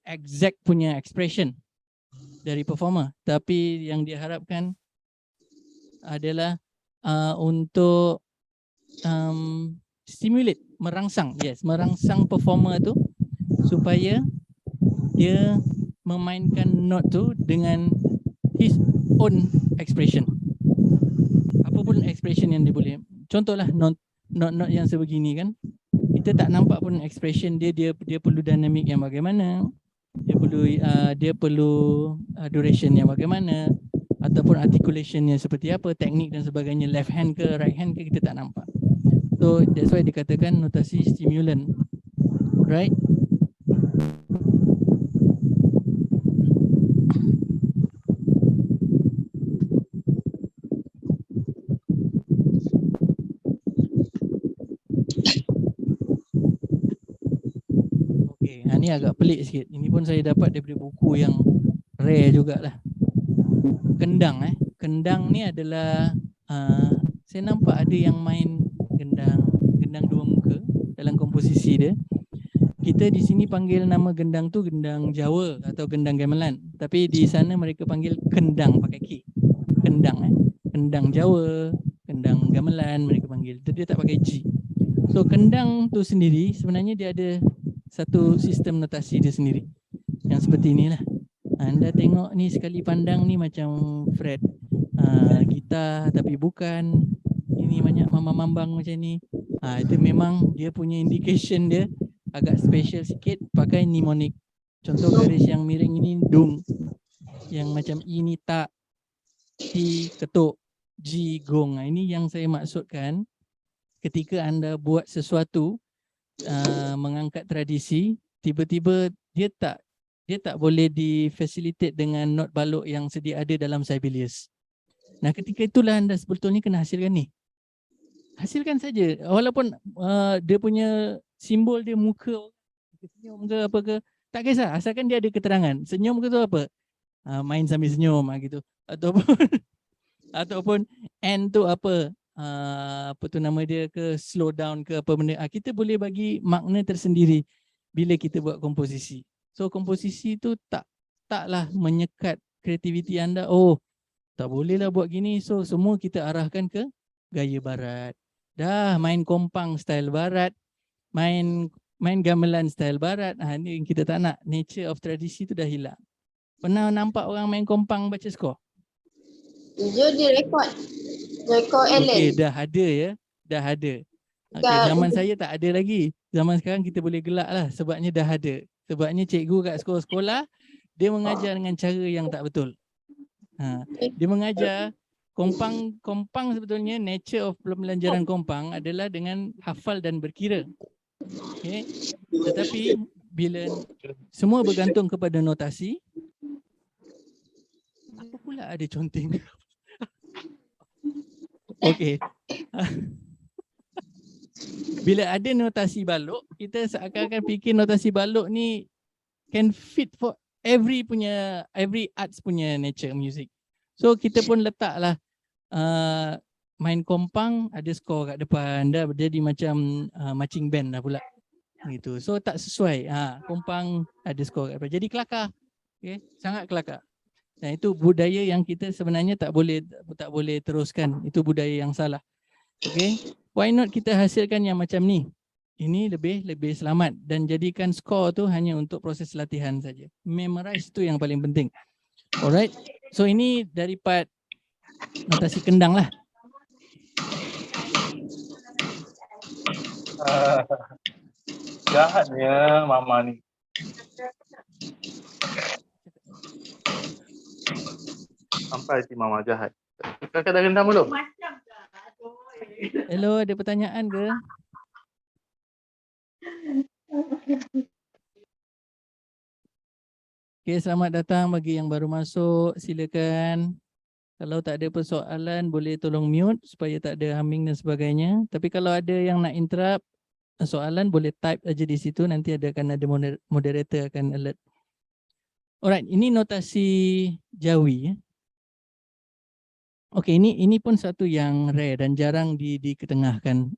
exact punya expression dari performer, tapi yang diharapkan adalah untuk stimulate, merangsang, merangsang performer tu supaya dia memainkan note tu dengan his own expression. Apapun expression yang dia boleh. Contohlah note yang sebegini kan, kita tak nampak pun expression dia perlu dynamic yang bagaimana, dia perlu duration yang bagaimana, ataupun articulationnya seperti apa, teknik dan sebagainya, left hand ke right hand ke, kita tak nampak. So that's why dikatakan notasi stimulant, right? Okay, ni agak pelik sikit. Ini pun saya dapat daripada buku yang rare jugalah. Kendang Kendang ni adalah saya nampak ada yang main gendang dua muka dalam komposisi dia. Kita di sini panggil nama gendang tu gendang Jawa atau gendang gamelan. Tapi di sana mereka panggil kendang pakai K. Kendang Kendang Jawa, kendang gamelan mereka panggil. Dia tak pakai G. So kendang tu sendiri sebenarnya dia ada satu sistem notasi dia sendiri. Yang seperti inilah. Anda tengok ni sekali pandang ni macam fret gitar tapi bukan. Ini banyak mambang macam ni. Itu memang dia punya indication dia agak special sikit, pakai mnemonic. Contoh garis yang miring ini dung. Yang macam E ni tak, T ketuk, G gong. Ini yang saya maksudkan ketika anda buat sesuatu mengangkat tradisi, tiba-tiba dia tak boleh di-facilitate dengan not balok yang sedia ada dalam Sibelius. Nah, ketika itulah anda sebetulnya kena hasilkan ni. Hasilkan saja. Walaupun dia punya simbol dia muka, senyum ke apa ke, tak kisah. Asalkan dia ada keterangan. Senyum ke tu apa? Main sambil senyum gitu. Ataupun N tu apa? Apa tu nama dia ke, slow down ke apa benda. Kita boleh bagi makna tersendiri bila kita buat komposisi. So komposisi tu taklah menyekat kreativiti anda. Oh, tak bolehlah buat gini. So semua kita arahkan ke gaya barat. Dah main kompang style barat, main gamelan style barat. Ni kita tak nak. Nature of tradisi tu dah hilang. Pernah nampak orang main kompang baca skor? Dia rekod Ellen. Okey, dah ada ya. Dah ada. Okay, zaman saya tak ada lagi. Zaman sekarang kita boleh gelak lah sebabnya dah ada. Sebabnya cikgu kat sekolah-sekolah dia mengajar dengan cara yang tak betul. Dia mengajar kompang sebetulnya nature of pembelajaran kompang adalah dengan hafal dan berkira. Okay. Tetapi bila semua bergantung kepada notasi, apa pula ada conteng? Okey. Bila ada notasi balok, kita seakan-akan fikir notasi balok ni can fit for every arts punya nature music. So kita pun letaklah main kompang ada skor kat depan, dah jadi macam marching band dah pula. Gitu. So tak sesuai. Kompang ada skor kat depan. Jadi kelakar. Okay? Sangat kelakar. Dan itu budaya yang kita sebenarnya tak boleh teruskan. Itu budaya yang salah. Okay? Why not kita hasilkan yang macam ni? Ini lebih selamat dan jadikan skor tu hanya untuk proses latihan saja. Memorize tu yang paling penting. Alright. So ini dari part notasi kendang lah. Jahatnya mama ni. Sampai si mama jahat. Kakak dah rendam belum? Hello, ada pertanyaan ke? Okay, selamat datang bagi yang baru masuk. Silakan. Kalau tak ada persoalan, boleh tolong mute supaya tak ada humming dan sebagainya. Tapi kalau ada yang nak interrupt soalan, boleh type aja di situ. Nanti akan ada moderator akan alert. Alright, ini notasi Jawi. Okey, ini pun satu yang rare dan jarang diketengahkan.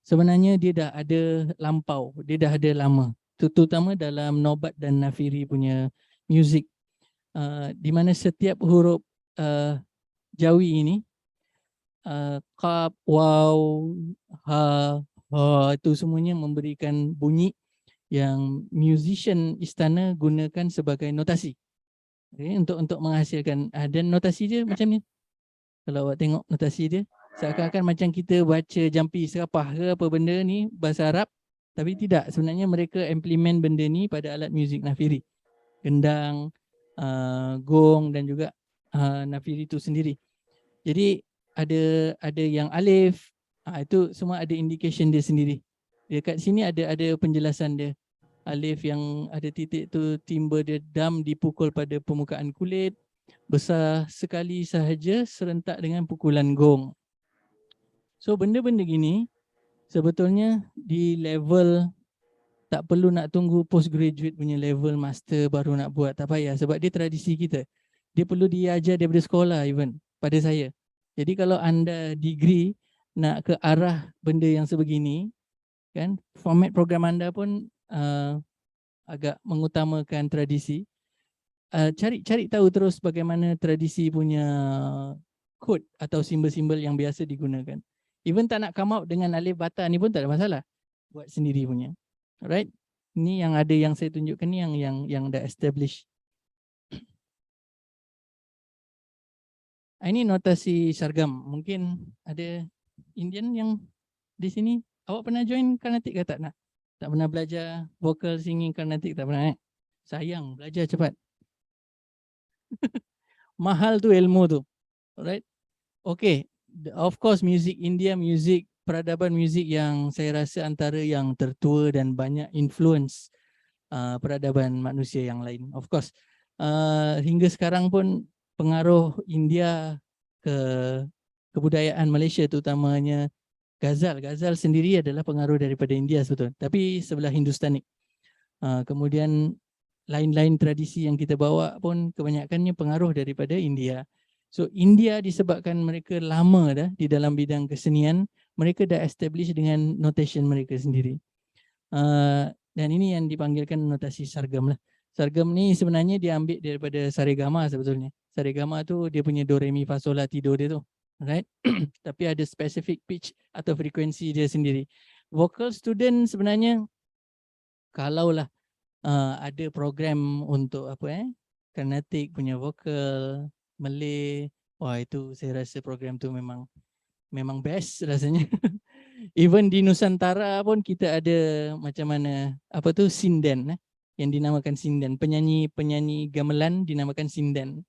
Sebenarnya dia dah ada lampau, dia dah ada lama. Terutama dalam Nobat dan Nafiri punya muzik. Di mana setiap huruf Jawi ini, qaf, waw, ha, itu semuanya memberikan bunyi yang musician istana gunakan sebagai notasi. Okay, untuk menghasilkan, dan notasi dia macam ni. Kalau awak tengok notasi dia, seakan-akan macam kita baca jampi serapah ke apa benda ni bahasa Arab, tapi tidak. Sebenarnya mereka implement benda ni pada alat muzik Nafiri. Gendang, gong dan juga Nafiri itu sendiri. Jadi ada yang alif, itu semua ada indication dia sendiri. Dekat sini ada penjelasan dia. Alif yang ada titik tu timbre dia dam dipukul pada permukaan kulit, besar sekali sahaja serentak dengan pukulan gong. So benda-benda gini sebetulnya di level, tak perlu nak tunggu postgraduate punya level master baru nak buat, tak payah, sebab dia tradisi kita. Dia perlu diajar daripada sekolah even pada saya. Jadi kalau anda degree nak ke arah benda yang sebegini, kan, format program anda pun agak mengutamakan tradisi. Cari tahu terus bagaimana tradisi punya kod atau simbol-simbol yang biasa digunakan. Even tak nak come out dengan alif bata ni pun tak ada masalah. Buat sendiri punya. Alright? Ini yang ada yang saya tunjukkan ni yang dah establish. Ini notasi sargam. Mungkin ada Indian yang di sini. Awak pernah join Carnatic ke tak nak? Tak pernah belajar vocal singing Carnatic, tak pernah Sayang, belajar cepat. Mahal tu ilmu tu. Alright? Okay. Of course music India, music peradaban muzik yang saya rasa antara yang tertua dan banyak influence peradaban manusia yang lain. Of course, hingga sekarang pun pengaruh India ke kebudayaan Malaysia, terutamanya Ghazal. Ghazal sendiri adalah pengaruh daripada India sebetulnya, tapi sebelah Hindustanik. Kemudian lain-lain tradisi yang kita bawa pun kebanyakannya pengaruh daripada India. So India disebabkan mereka lama dah di dalam bidang kesenian, mereka dah establish dengan notation mereka sendiri. Dan ini yang dipanggilkan notasi sargam lah. Sargam ni sebenarnya dia ambil daripada saregama sebetulnya. Saregama tu dia punya do re mi fa sol la ti do dia tu. Right? Tapi ada specific pitch atau frekuensi dia sendiri. Vocal student sebenarnya kalaulah ada program untuk Carnatic punya vokal, Malay, wah itu saya rasa program tu memang best rasanya. Even di Nusantara pun kita ada macam mana sinden yang dinamakan sinden, penyanyi gamelan dinamakan sinden.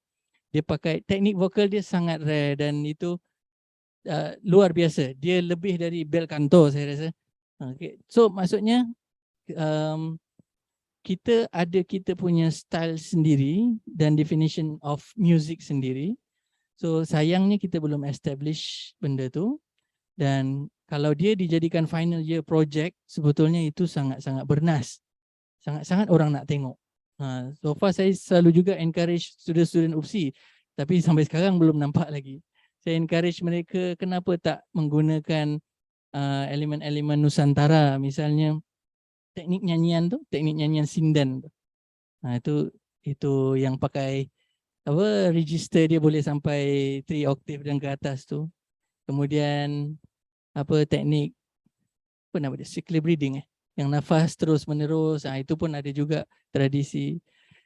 Dia pakai teknik vokal dia sangat rare dan itu luar biasa. Dia lebih dari bel canto saya rasa. Okay. So maksudnya kita punya style sendiri dan definition of music sendiri. So sayangnya kita belum establish benda tu, dan kalau dia dijadikan final year project sebetulnya itu sangat-sangat bernas. Sangat-sangat orang nak tengok. So far saya selalu juga encourage student-student UPSI, tapi sampai sekarang belum nampak lagi. Saya encourage mereka kenapa tak menggunakan elemen-elemen Nusantara, misalnya teknik nyanyian tu, teknik nyanyian sinden tu. Itu yang pakai register dia boleh sampai 3 oktav dan ke atas tu. Kemudian teknik nama dia, cycle breathing yang nafas terus menerus, itu pun ada juga tradisi.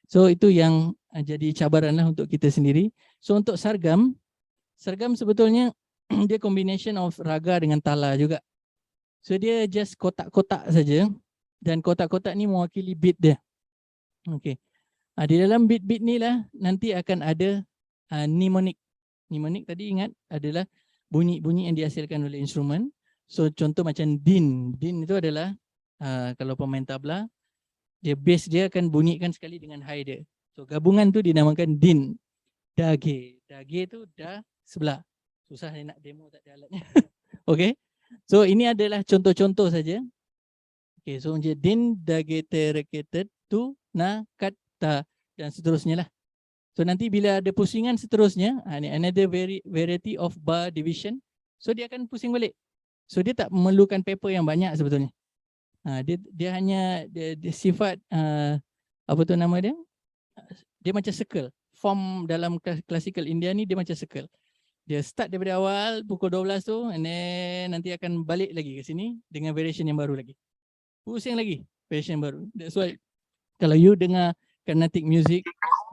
So itu yang jadi cabaran lah untuk kita sendiri. So untuk sargam sebetulnya dia combination of raga dengan tala juga. So dia just kotak-kotak saja. Dan kotak-kotak ni mewakili beat dia. Okay. Di dalam beat-beat ni lah nanti akan ada mnemonic. Mnemonic tadi ingat adalah bunyi-bunyi yang dihasilkan oleh instrumen. So contoh macam din. Din itu adalah kalau pemain tabla, dia bass dia akan bunyikan sekali dengan high dia. So gabungan tu dinamakan din. Dage. Dage tu dah sebelah. Susah saya nak demo, tak ada alatnya. Okay. So ini adalah contoh-contoh saja. Okay, so din dage te reketet tu na kata dan seterusnya lah. So nanti bila ada pusingan seterusnya, ni another variety of bar division. So dia akan pusing balik. So dia tak memerlukan paper yang banyak sebetulnya. Dia hanya dia sifat apa tu nama dia? Dia macam circle. Form dalam classical India ni dia macam circle. Dia start daripada awal pukul 12 tu and then nanti akan balik lagi ke sini dengan variation yang baru lagi. Pusing lagi variation baru. That's why kalau you dengar Carnatic music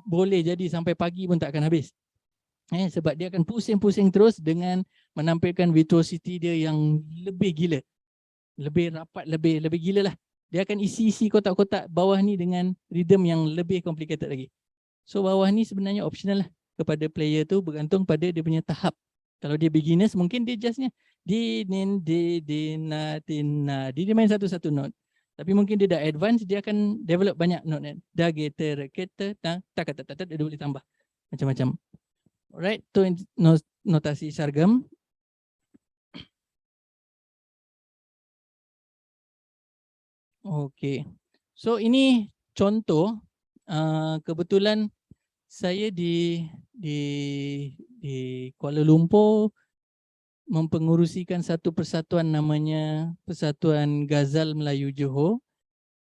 boleh jadi sampai pagi pun tak akan habis. Sebab dia akan pusing-pusing terus dengan menampilkan virtuosity dia yang lebih gila. Lebih rapat, lebih gila lah. Dia akan isi kotak-kotak bawah ni dengan rhythm yang lebih complicated lagi. So bawah ni sebenarnya optional lah kepada player tu, bergantung pada dia punya tahap. Kalau dia beginners mungkin dia justnya di nin di na tin na dia main satu-satu note. Tapi mungkin dia dah advance, dia akan develop banyak note kan. Da geter kita ta tak dia boleh tambah macam-macam. Alright, tu notasi sargam. Okey. So ini contoh, kebetulan saya di Kuala Lumpur mempengurusikan satu persatuan namanya Persatuan Ghazal Melayu Johor,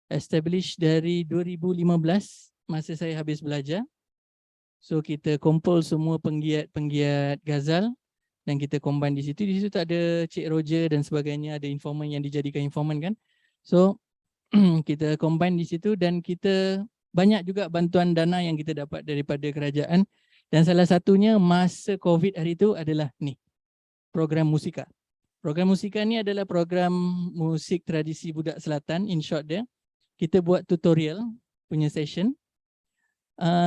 established dari 2015 masa saya habis belajar. So kita kumpul semua penggiat ghazal dan kita combine di situ. Di situ tak ada Cik Roger dan sebagainya, ada informan yang dijadikan informan kan. So kita combine di situ dan kita banyak juga bantuan dana yang kita dapat daripada kerajaan, dan salah satunya masa COVID hari itu adalah ni, program Musika. Program Musika ni adalah program musik tradisi budak selatan, in short dia. Kita buat tutorial punya session.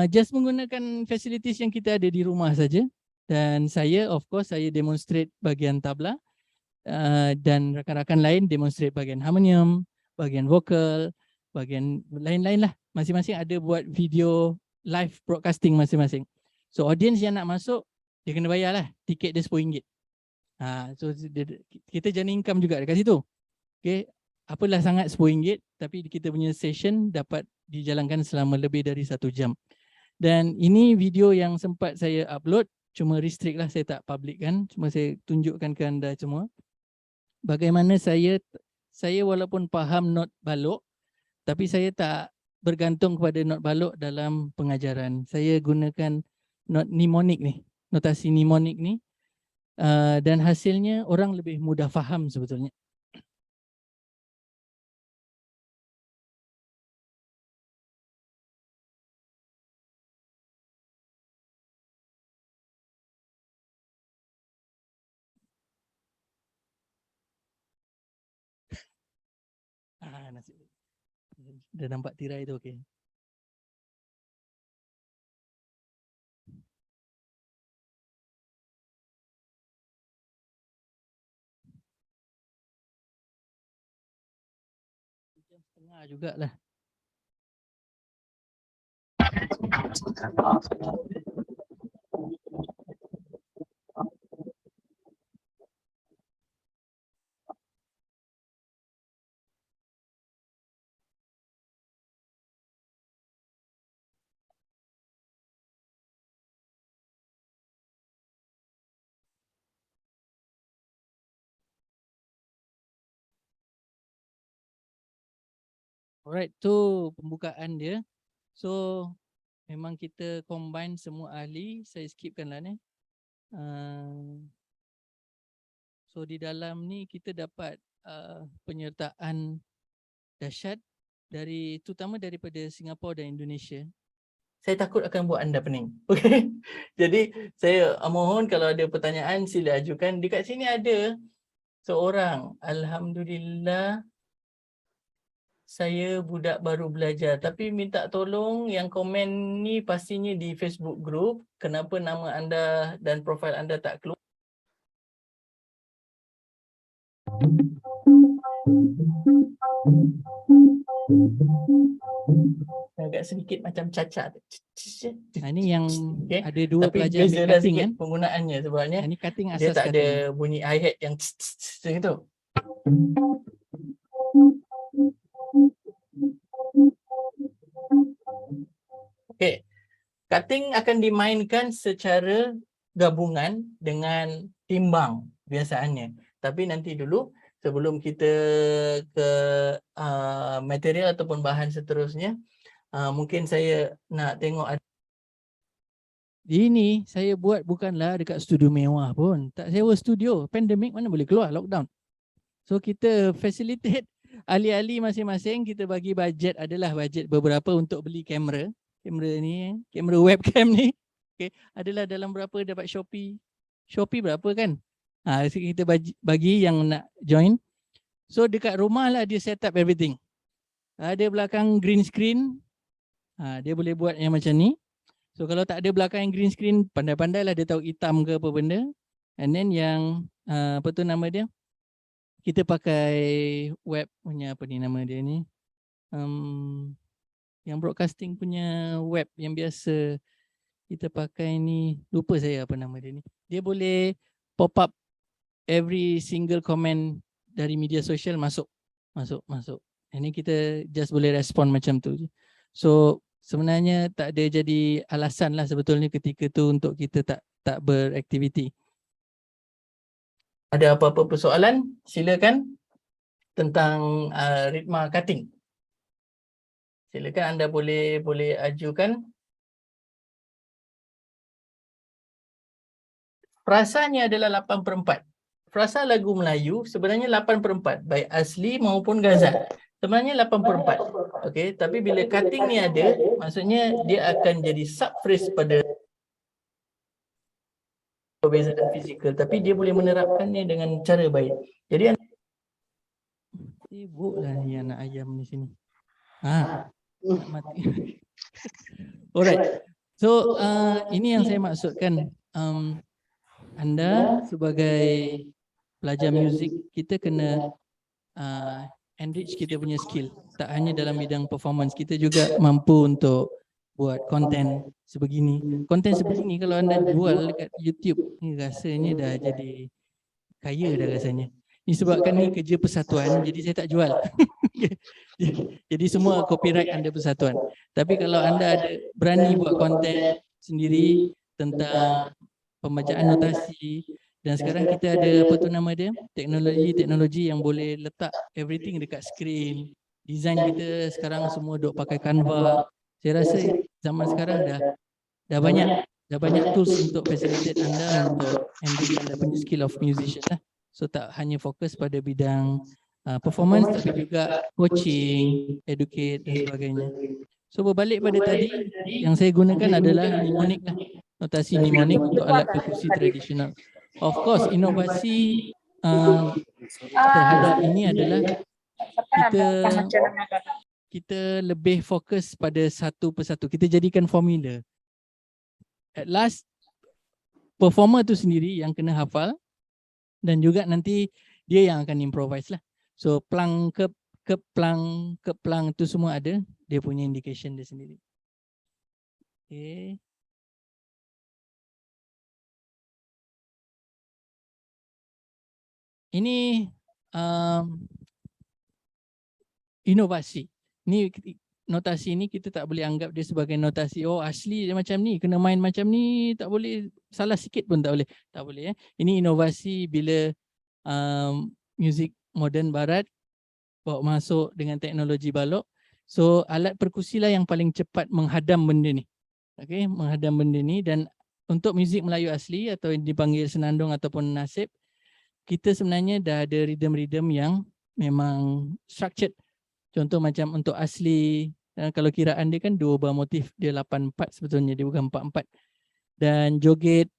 Just menggunakan facilities yang kita ada di rumah saja, dan saya of course saya demonstrate bahagian tabla, dan rakan-rakan lain demonstrate bahagian harmonium, bahagian vokal, bahagian lain-lain lah. Masing-masing ada buat video live broadcasting masing-masing. So audience yang nak masuk, dia kena bayar lah. Tiket dia RM10. So kita jana income juga dekat situ. Okay. Apalah sangat RM10, tapi kita punya session dapat dijalankan selama lebih dari 1 jam. Dan ini video yang sempat saya upload, cuma restrict lah, saya tak public kan. Cuma saya tunjukkan ke anda semua bagaimana saya walaupun faham not balok, tapi saya tak bergantung kepada not balok dalam pengajaran. Saya gunakan not mnemonik ni, notasi mnemonik ni, dan hasilnya orang lebih mudah faham sebetulnya. Nasib dah nampak tirai tu, okey. Jam setengah jugalah. Alright, tu pembukaan dia. So memang kita combine semua ahli. Saya skipkan lah ni. So di dalam ni kita dapat penyertaan dahsyat dari, terutama daripada Singapura dan Indonesia. Saya takut akan buat anda pening. Okay. Jadi saya mohon kalau ada pertanyaan sila ajukan. Dekat sini ada seorang, alhamdulillah saya budak baru belajar, tapi minta tolong yang komen ni pastinya di Facebook group. Kenapa nama anda dan profil anda tak keluar? Agak sedikit macam cacat. Ini yang okay. Ada dua tapi pelajar ambil cutting kan penggunaannya, sebabnya ini cutting asas dia tak cutting. Ada bunyi hi-hat yang gitu. Okay. Cutting akan dimainkan secara gabungan dengan timbang biasaannya. Tapi nanti dulu sebelum kita ke material ataupun bahan seterusnya, mungkin saya nak tengok ini saya buat bukanlah dekat studio mewah pun. Tak sewa studio. Pandemik mana boleh keluar, lockdown. So kita facilitate ahli-ahli masing-masing, kita bagi bajet, adalah bajet beberapa untuk beli kamera. Kamera ni, kamera webcam ni. Okay, adalah dalam berapa dapat Shopee. Shopee berapa kan? So kita bagi yang nak join. So dekat rumah lah dia set up everything. Ada belakang green screen. Dia boleh buat yang macam ni. So kalau tak ada belakang yang green screen, pandai-pandai lah dia tahu hitam ke apa benda. And then yang apa tu nama dia, kita pakai web punya, apa ni nama dia ni, yang broadcasting punya web yang biasa kita pakai ni, lupa saya apa nama dia ni. Dia boleh pop up every single comment dari media sosial, masuk. Ini kita just boleh respon macam tu je. So sebenarnya tak ada jadi alasan lah sebetulnya ketika tu untuk kita tak beraktiviti. Ada apa-apa persoalan? Silakan tentang ritma cutting. Silakan anda boleh ajukan. Frasanya adalah 8/4. Frasa lagu Melayu sebenarnya 8/4, baik asli maupun ghazal. Sebenarnya 8/4. Okey, tapi bila cutting ni ada, maksudnya dia akan jadi subphrase pada perbezaan fizikal, tapi dia boleh menerapkannya dengan cara baik. Jadi sibuklah ni anak ayam di sini. Mati. Alright. So ini yang saya maksudkan. Anda sebagai pelajar muzik, kita kena enrich kita punya skill. Tak hanya dalam bidang performance, kita juga mampu untuk buat konten sebegini. Konten sebegini kalau anda jual dekat YouTube, ni rasanya dah jadi kaya dah rasanya. Ini sebabkan ni kerja persatuan, jadi saya tak jual. Jadi semua copyright anda persatuan. Tapi kalau anda ada berani buat konten sendiri tentang pembacaan notasi, dan sekarang kita ada apa tu nama dia, teknologi yang boleh letak everything dekat screen. Design kita sekarang semua duk pakai Canva. Saya rasa zaman sekarang dah banyak tools untuk facilitate anda untuk enrich anda punya skill of musician lah. So tak hanya fokus pada bidang performance, tapi juga coaching, educate dan sebagainya. So berbalik pada tadi, yang saya gunakan adalah mnemonic lah. Notasi mnemonik untuk alat perkusi tradisional. Of course, inovasi terhadap ini adalah kita lebih fokus pada satu persatu. Kita jadikan formula. At last, performer tu sendiri yang kena hafal, dan juga nanti dia yang akan improvise lah. So plang ke plang tu semua ada, dia punya indication dia sendiri. Okay. Ini inovasi. Ni notasi ni kita tak boleh anggap dia sebagai notasi asli dia macam ni, kena main macam ni, tak boleh, salah sikit pun tak boleh. Tak boleh Ini inovasi bila muzik moden barat bawa masuk dengan teknologi balok. So alat perkusi lah yang paling cepat menghadam benda ni. Okey, menghadam benda ni. Dan untuk muzik Melayu asli atau yang dipanggil senandung ataupun nasib, kita sebenarnya dah ada rhythm-rhythm yang memang structured. Contoh macam untuk asli, kalau kiraan dia kan 2 bar motif, dia 8/4 sebetulnya, dia bukan 4/4. Dan joget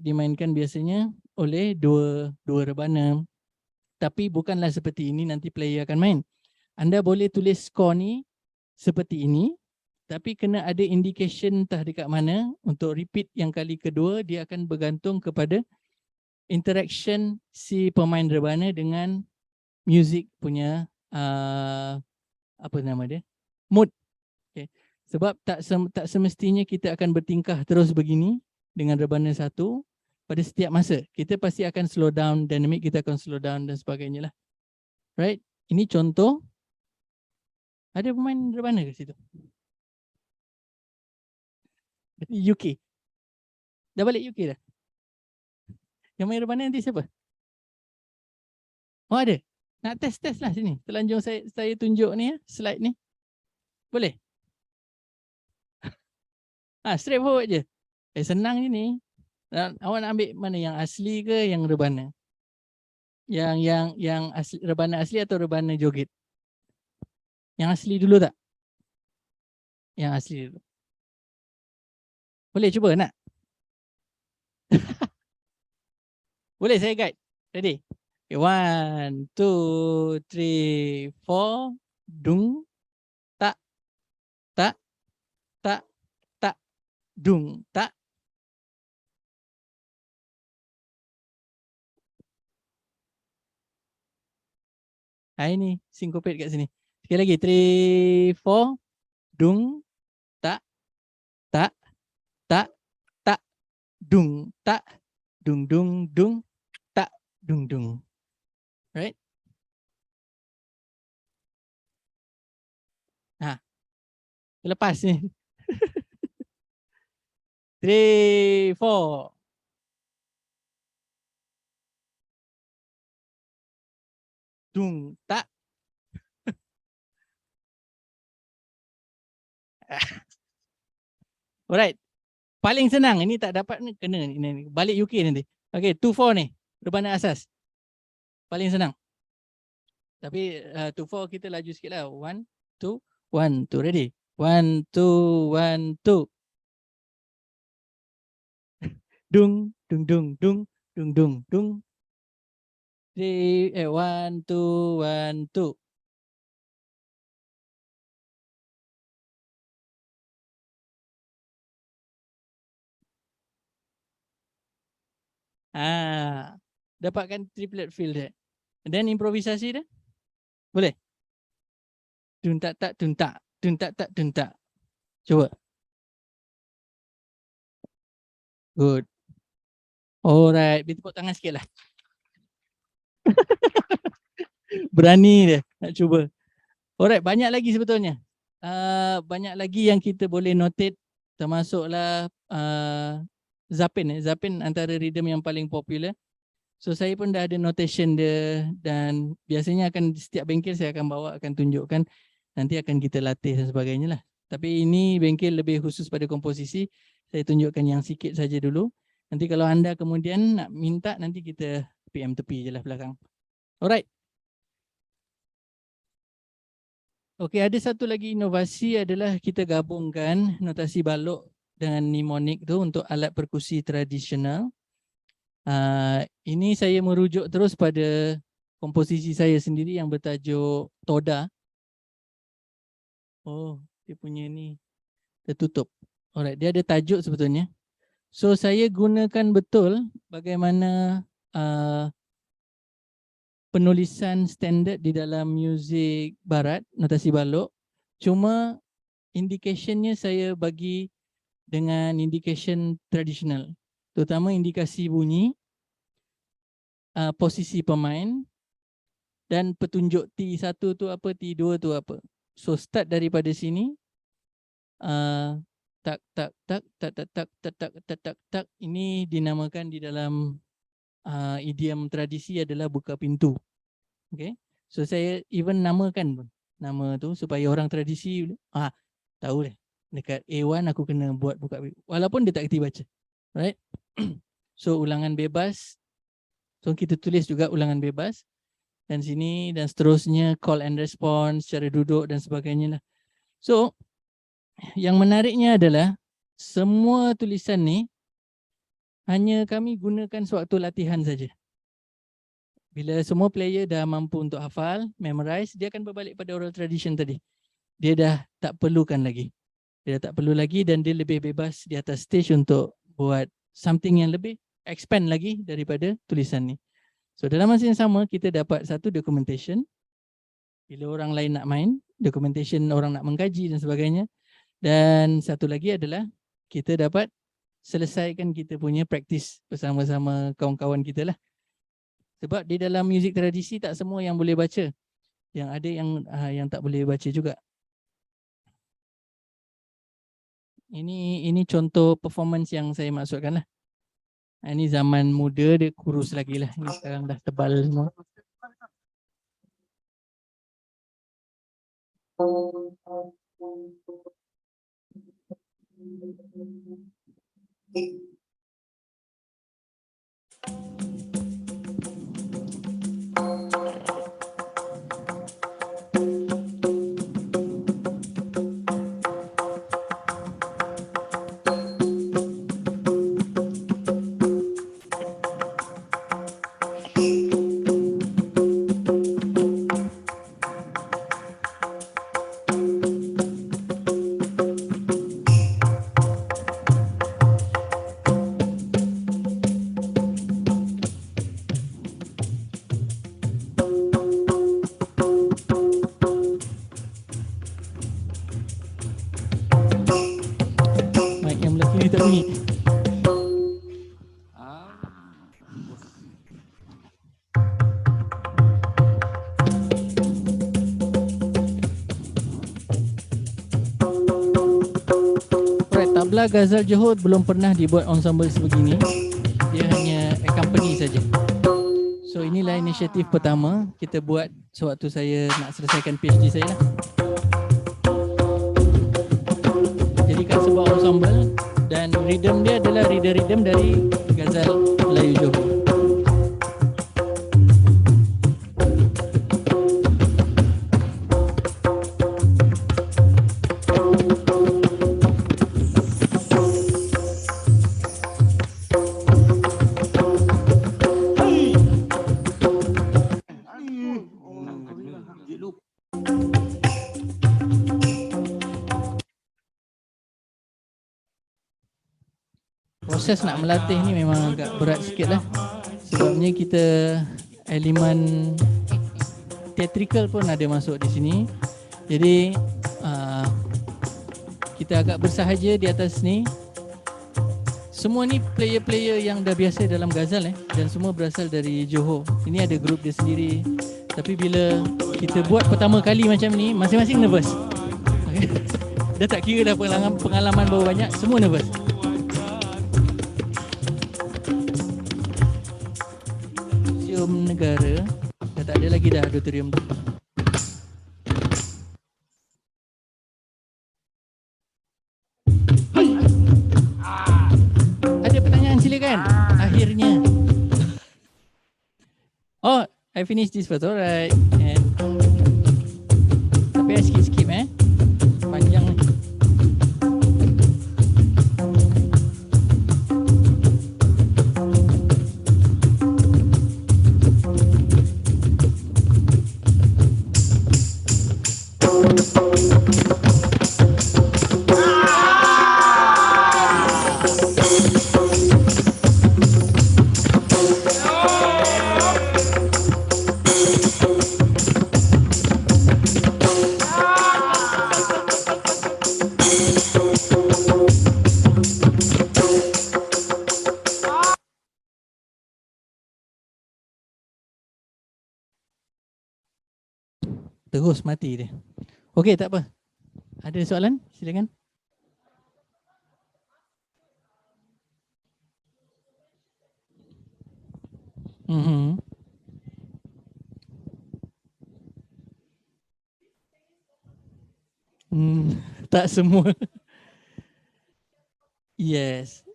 dimainkan biasanya oleh dua rebana. Tapi bukanlah seperti ini nanti player akan main. Anda boleh tulis skor ni seperti ini, tapi kena ada indication entah dekat mana. Untuk repeat yang kali kedua, dia akan bergantung kepada interaction si pemain rebana dengan music punya apa nama dia, mood. Okay. Sebab tak semestinya kita akan bertingkah terus begini dengan rebana satu pada setiap masa. Kita pasti akan slow down, dynamic kita akan slow down dan sebagainya lah. Right? Ini contoh. Ada pemain rebana ke situ? Dari UK. Dah balik UK dah. Yang main rebana nanti siapa? Oh ada. Nak test lah sini. Telanjung saya tunjuk ni slide ni. Boleh? Straight forward je. Senang je ni. Awak nak ambil mana, yang asli ke yang rebana? Yang asli, rebana asli atau rebana joget? Yang asli dulu tak? Yang asli dulu. Boleh cuba nak? Boleh saya guide. Ready? Okay, 1, 2, 3, 4. Dung. Tak. Tak. Tak. Tak. Dung. Tak. Ini syncopate kat sini. Sekali lagi. 3, 4. Dung. Tak. Tak. Tak. Tak. Dung. Tak. Dung. Dung. Dung. Tak. Dung. Dung. Right? Lepas ni. 3, 4. Dung. Tak. Alright. Paling senang. Ini tak dapat ni, kena ni. Balik UK nanti. Okay, 2, 4 ni. Rebana asas. Paling senang. Tapi 2, 4 kita laju sikit lah. 1, 2. 1, 2. Ready? 1, 2, 1, 2. Dung, dung, dung, dung, dung, dung, dung. 1, 2, 1, 2. Dapatkan triplet feel dia. Dan improvisasi dia? Boleh? Dun tak tak dun tak. Dun tak tak dun tak. Cuba. Good. Alright, beri tepuk tangan sikit lah. Berani dia nak cuba. Alright, banyak lagi sebetulnya. Banyak lagi yang kita boleh notate, termasuklah Zapin. Zapin antara rhythm yang paling popular. So saya pun dah ada notation dia, dan biasanya akan setiap bengkel saya akan bawa, akan tunjukkan. Nanti akan kita latih dan sebagainya lah. Tapi ini bengkel lebih khusus pada komposisi. Saya tunjukkan yang sikit saja dulu. Nanti kalau anda kemudian nak minta, nanti kita PM tepi je lah belakang. Alright. Okey, ada satu lagi inovasi adalah kita gabungkan notasi balok dengan mnemonik tu untuk alat perkusi tradisional. Ini saya merujuk terus pada komposisi saya sendiri yang bertajuk Toda. Oh, dia punya ni tertutup. Alright, dia ada tajuk sebetulnya. So saya gunakan betul bagaimana penulisan standard di dalam muzik barat, notasi balok. Cuma indicationnya saya bagi dengan indication tradisional. Terutama indikasi bunyi, posisi pemain, dan petunjuk T1 tu apa, T2 tu apa. So start daripada sini. Tak tak tak tak tak tak tak tak tak tak tak. Ini dinamakan di dalam idiom tradisi adalah buka pintu. Okay. So saya even namakan pun nama tu supaya orang tradisi tahu deh. Dekat A1 aku kena buat buka pintu. Walaupun dia tak kerti baca. Right? So ulangan bebas. So kita tulis juga ulangan bebas. Dan sini dan seterusnya call and response, cara duduk dan sebagainya lah. So yang menariknya adalah semua tulisan ni hanya kami gunakan sewaktu latihan saja. Bila semua player dah mampu untuk hafal, memorize, dia akan berbalik pada oral tradition tadi. Dia dah tak perlukan lagi. Dia dah tak perlu lagi dan dia lebih bebas di atas stage untuk buat something yang lebih expand lagi daripada tulisan ni. So dalam masa yang sama kita dapat satu documentation. Bila orang lain nak main, documentation orang nak mengkaji dan sebagainya. Dan satu lagi adalah kita dapat selesaikan kita punya praktis bersama-sama kawan-kawan kita lah. Sebab di dalam muzik tradisi tak semua yang boleh baca. Yang ada yang tak boleh baca juga. Ini contoh performance yang saya maksudkan lah. Ini zaman muda dia kurus lagi lah. Ini sekarang dah tebal semua. Mic yang belah kiri tak bunyi. Alright, tabla Ghazal Johor belum pernah dibuat ensemble sebegini. Dia hanya accompany saja. So inilah inisiatif pertama kita buat sewaktu saya nak selesaikan PhD saya lah. Jadikan sebuah ensemble dan rhythm dia adalah rhythm dari Ghazal Melayu Johor. Proses nak melatih ni memang agak berat sikit lah. Sebabnya kita elemen theatrical pun ada masuk di sini. Jadi kita agak bersahaja di atas ni. Semua ni player-player yang dah biasa dalam Ghazal dan semua berasal dari Johor. Ini ada grup dia sendiri. Tapi bila kita buat pertama kali macam ni, masing-masing nervous. Okay. Dah tak kira dah pengalaman berapa banyak, semua nervous. Museum Negara dah tak ada lagi dah auditorium tu. Ada pertanyaan silakan. Akhirnya. Oh, I finished this first. Alright. And tapi I skip panjang ni. Terus mati dia. Okey, tak apa. Ada soalan? Silakan. Tak semua. Yes.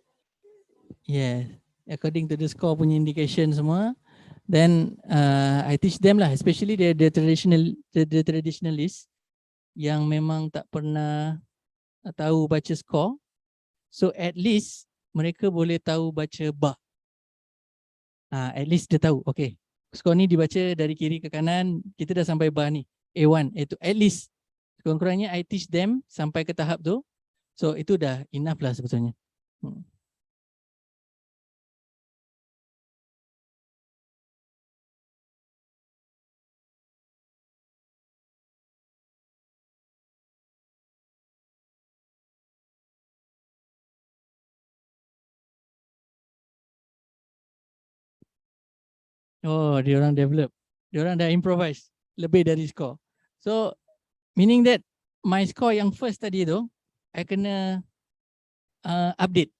Yes. According to the score punya indication semua. Then I teach them lah, especially the traditionalist yang memang tak pernah tahu baca score. So at least mereka boleh tahu baca ba. At least dia tahu. Okay, skor ni dibaca dari kiri ke kanan. Kita dah sampai ba ni, A1, A2. At least kurang-kurangnya I teach them sampai ke tahap tu. So itu dah enough lah sebetulnya. Oh, dia orang develop. Dia orang dah improvise lebih dari score. So meaning that my score yang first tadi tu, I kena update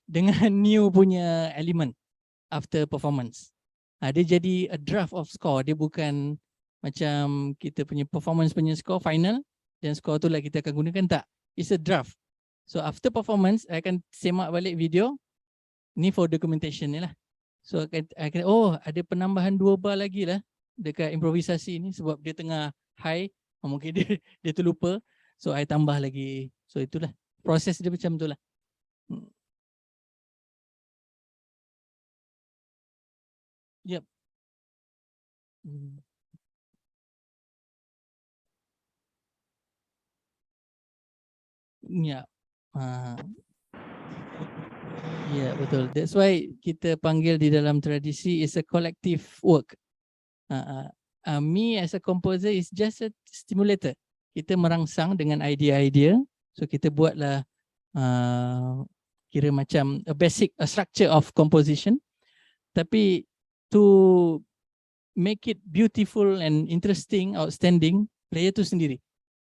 dengan new punya element after performance. Dia jadi a draft of score. Dia bukan macam kita punya performance punya score final dan score tu lah kita akan gunakan, tak. It's a draft. So after performance, I akan semak balik video. Ni for documentation ni lah. So oh ada penambahan 2 bar lagi lah dekat improvisasi ni sebab dia tengah high. Mungkin dia terlupa. So I tambah lagi. So itulah proses dia macam tu lah. Yep. Ya. Ya, betul. That's why kita panggil di dalam tradisi is a collective work. Me as a composer is just a stimulator. Kita merangsang dengan idea-idea. So kita buatlah kira macam a basic structure of composition. Tapi to make it beautiful and interesting, outstanding, player tu sendiri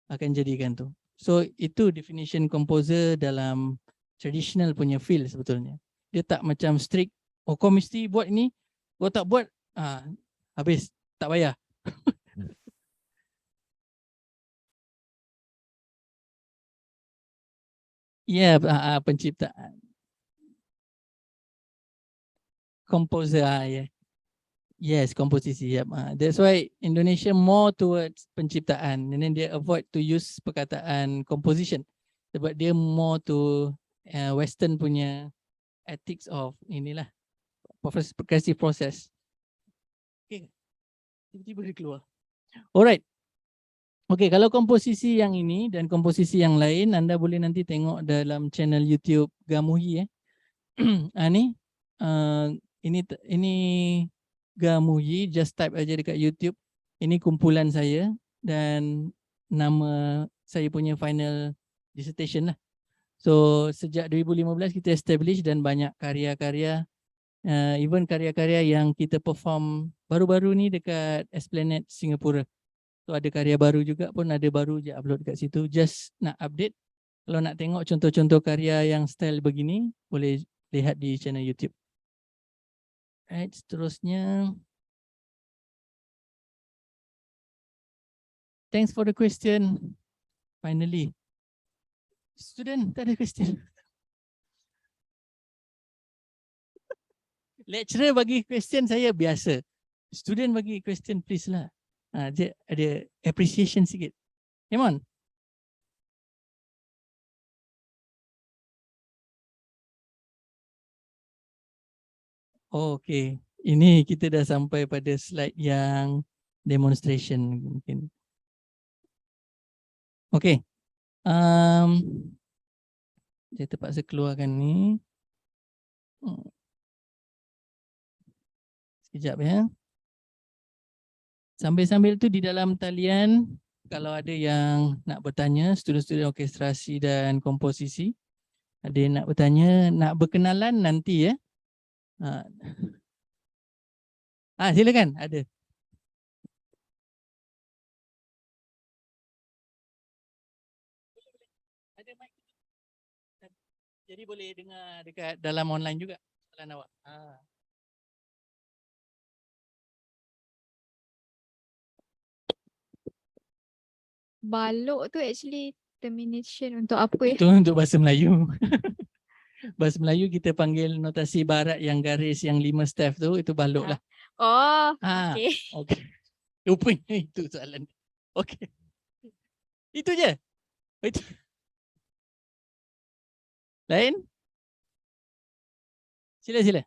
akan jadikan tu. So itu definition composer dalam traditional punya feel sebetulnya. Dia tak macam strict, oh kau mesti buat ini, kau tak buat, habis, tak payah. Ya, penciptaan. Composer, yeah. Yes, komposisi. Yep. That's why Indonesia more towards penciptaan, and then they avoid to use perkataan composition sebab dia more to Western punya ethics of inilah progressive process. Okay, tiba-tiba dia keluar. Alright. Okay, kalau komposisi yang ini dan komposisi yang lain, anda boleh nanti tengok dalam channel YouTube Gamuhi. Ini Gamuhi, just type aja dekat YouTube. Ini kumpulan saya dan nama saya punya final dissertation lah. So sejak 2015 kita establish dan banyak karya-karya, even karya-karya yang kita perform baru-baru ni dekat Esplanade Singapura. So ada karya baru juga pun, ada baru je upload dekat situ. Just nak update. Kalau nak tengok contoh-contoh karya yang style begini, boleh lihat di channel YouTube. Right, seterusnya. Thanks for the question. Finally. Student, tak ada question. Lecturer bagi question saya biasa. Student bagi question please lah. Dia ada appreciation sikit. Come on. Oh, okay. Ini kita dah sampai pada slide yang demonstration mungkin. Okay. Saya terpaksa keluarkan ni. Sekejap ya. Sambil-sambil tu di dalam talian, kalau ada yang nak bertanya, student-student orkestrasi dan komposisi, ada yang nak bertanya, nak berkenalan nanti ya. Silakan, ada. Ada mic. Jadi boleh dengar dekat dalam online juga soalan awak. Balok tu actually termination untuk apa ya? Itu untuk bahasa Melayu. Bahasa Melayu kita panggil notasi barat yang garis yang 5 step tu, itu balok lah. Oh, okay. Okay. Rupanya itu soalan. Okay. Itu je. Itu. Lain? Sila.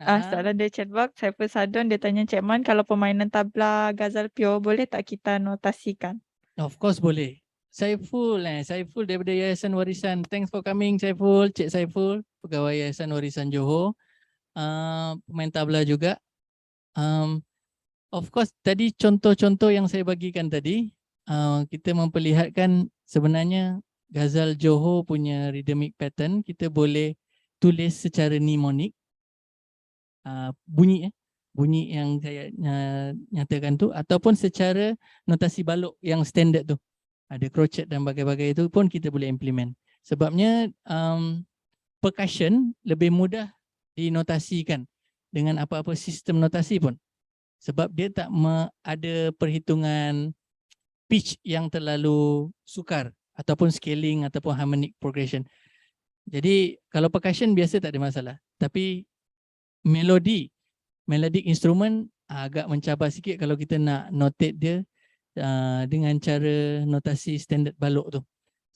Soalan dari chatbox, Saiful Sadon dia tanya Cik Man, kalau permainan tabla Ghazal Pure boleh tak kita notasikan? Of course boleh. Saiful daripada Yayasan Warisan. Thanks for coming Saiful, Cik Saiful, pegawai Yayasan Warisan Johor. Pemain tabla juga. Of course tadi contoh-contoh yang saya bagikan tadi, kita memperlihatkan sebenarnya Ghazal Johor punya rhythmic pattern kita boleh tulis secara mnemonik. Bunyi yang saya nyatakan tu, ataupun secara notasi balok yang standard tu. ada crochet dan bagai-bagai itu pun kita boleh implement. Sebabnya percussion lebih mudah dinotasikan dengan apa-apa sistem notasi pun. Sebab dia tak ada perhitungan pitch yang terlalu sukar ataupun scaling ataupun harmonic progression. Jadi kalau percussion biasa tak ada masalah. Tapi melodic instrument agak mencabar sikit kalau kita nak notate dia dengan cara notasi standard balok tu.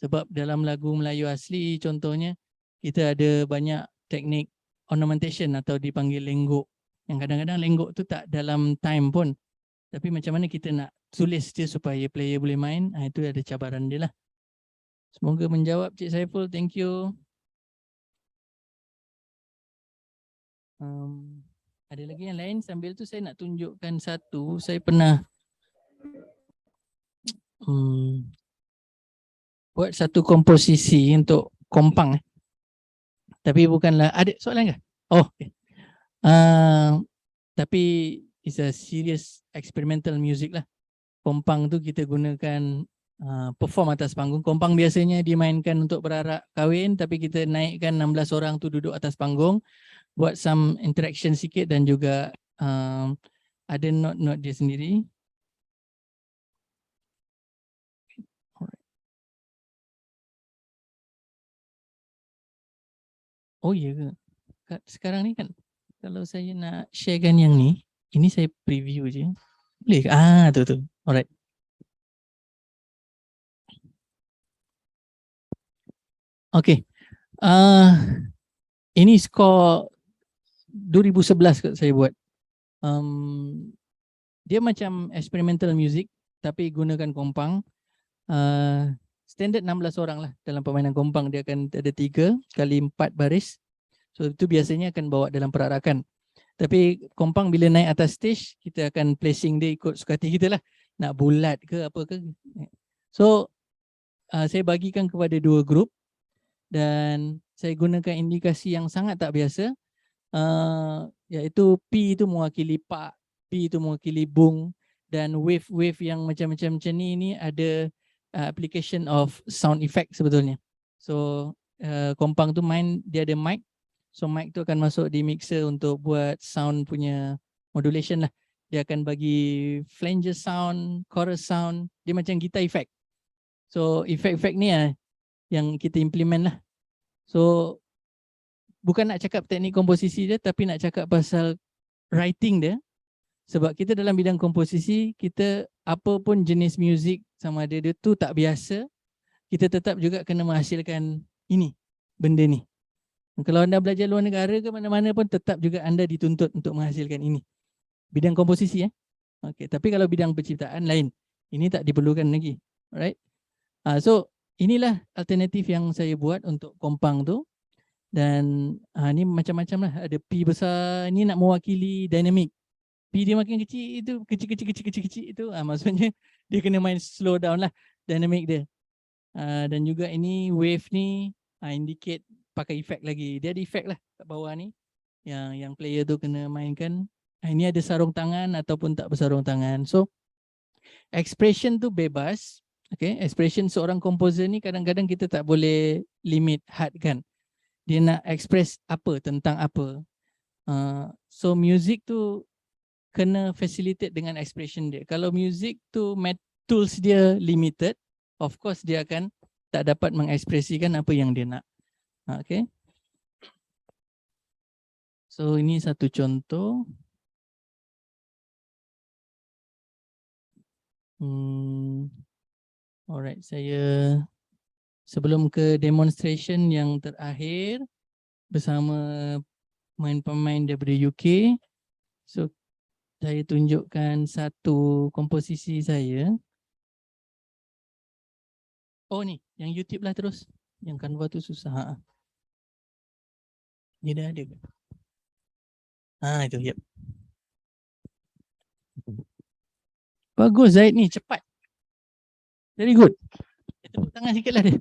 Sebab dalam lagu Melayu asli contohnya kita ada banyak teknik ornamentation atau dipanggil lenggok. Yang kadang-kadang lenggok tu tak dalam time pun. Tapi macam mana kita nak tulis dia supaya player boleh main, itu ada cabaran dia lah. Semoga menjawab Cik Saiful, thank you. Ada lagi yang lain? Sambil tu saya nak tunjukkan satu, saya pernah buat satu komposisi untuk kompang. Tapi bukanlah, ada soalan ke? Oh, okay. Tapi it's a serious experimental music lah. Kompang tu kita gunakan perform atas panggung. Kompang biasanya dimainkan untuk berarak kahwin, tapi kita naikkan 16 orang tu duduk atas panggung, buat some interaction sikit dan juga ada note-note dia sendiri. Oh iya ke? Sekarang ni kan kalau saya nak sharekan yang ni, ini saya preview je. Boleh ke? Tu. Alright. Okay. Ini skor 2011 kot saya buat. Dia macam experimental music tapi gunakan kompang. Standard 16 orang lah dalam permainan kompang. Dia akan ada 3 kali 4 baris. So itu biasanya akan bawa dalam perarakan. Tapi kompang bila naik atas stage, kita akan placing dia ikut suka hati kita lah. Nak bulat ke apa ke. So saya bagikan kepada 2 grup. Dan saya gunakan indikasi yang sangat tak biasa. Iaitu P itu mewakili pak, P itu mewakili bung. Dan wave-wave yang macam-macam ni ada application of sound effect sebetulnya. So kompang tu main, dia ada mic. So mic tu akan masuk di mixer untuk buat sound punya modulation lah. Dia akan bagi flanger sound, chorus sound. Dia macam guitar effect. So effect-effect ni yang kita implement lah. So bukan nak cakap teknik komposisi dia, tapi nak cakap pasal writing dia. Sebab kita dalam bidang komposisi, kita apa pun jenis muzik sama ada dia tu tak biasa, kita tetap juga kena menghasilkan ini, benda ni. Kalau anda belajar luar negara ke mana-mana pun tetap juga anda dituntut untuk menghasilkan ini. Bidang komposisi Okay, tapi kalau bidang penciptaan lain, ini tak diperlukan lagi. Alright. So inilah alternatif yang saya buat untuk kompang tu. Dan ni macam-macam lah. Ada P besar, ni nak mewakili dynamic. P dia makin kecil itu, kecil itu maksudnya dia kena main slow down lah dynamic dia. Dan juga ini wave ni indicate pakai efek lagi. Dia ada efek lah kat bawah ni yang player tu kena mainkan. Ini ada sarung tangan ataupun tak bersarung tangan. So expression tu bebas. Okay, expression seorang komposer ni kadang-kadang kita tak boleh limit had kan. Dia nak express apa tentang apa. So music tu kena facilitate dengan expression dia. Kalau music tu tools dia limited, of course dia akan tak dapat mengekspresikan apa yang dia nak. Okay. So ini satu contoh. Alright, saya sebelum ke demonstration yang terakhir bersama pemain-pemain daripada UK. So saya tunjukkan satu komposisi saya. Oh ni, yang YouTube lah terus. Yang Canva tu susah. Dia dah ada ke? Itu, yep. Bagus Zaid ni, cepat. Very good. Tepuk tangan sikit lah dia.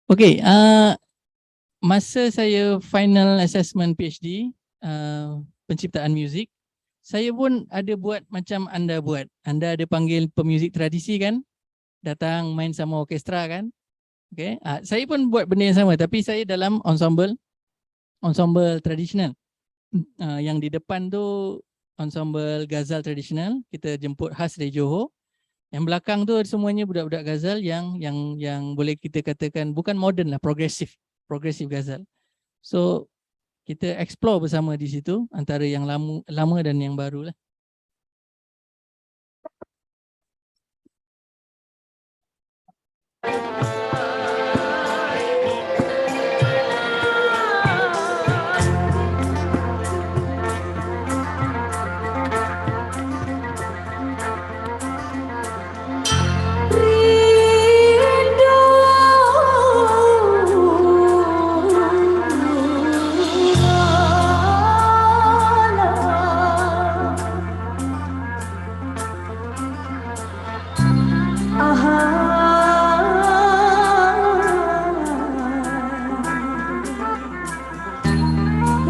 Okay, masa saya final assessment PhD, penciptaan muzik, saya pun ada buat macam anda buat. Anda ada panggil pemuzik tradisi kan, datang main sama orkestra kan. Okay. Saya pun buat benda yang sama, tapi saya dalam ensemble tradisional. Yang di depan tu ensemble ghazal tradisional, kita jemput khas dari Johor. Yang belakang tu semuanya budak-budak ghazal yang boleh kita katakan bukan modern lah, progresif ghazal. So kita explore bersama di situ antara yang lama dan yang baru lah.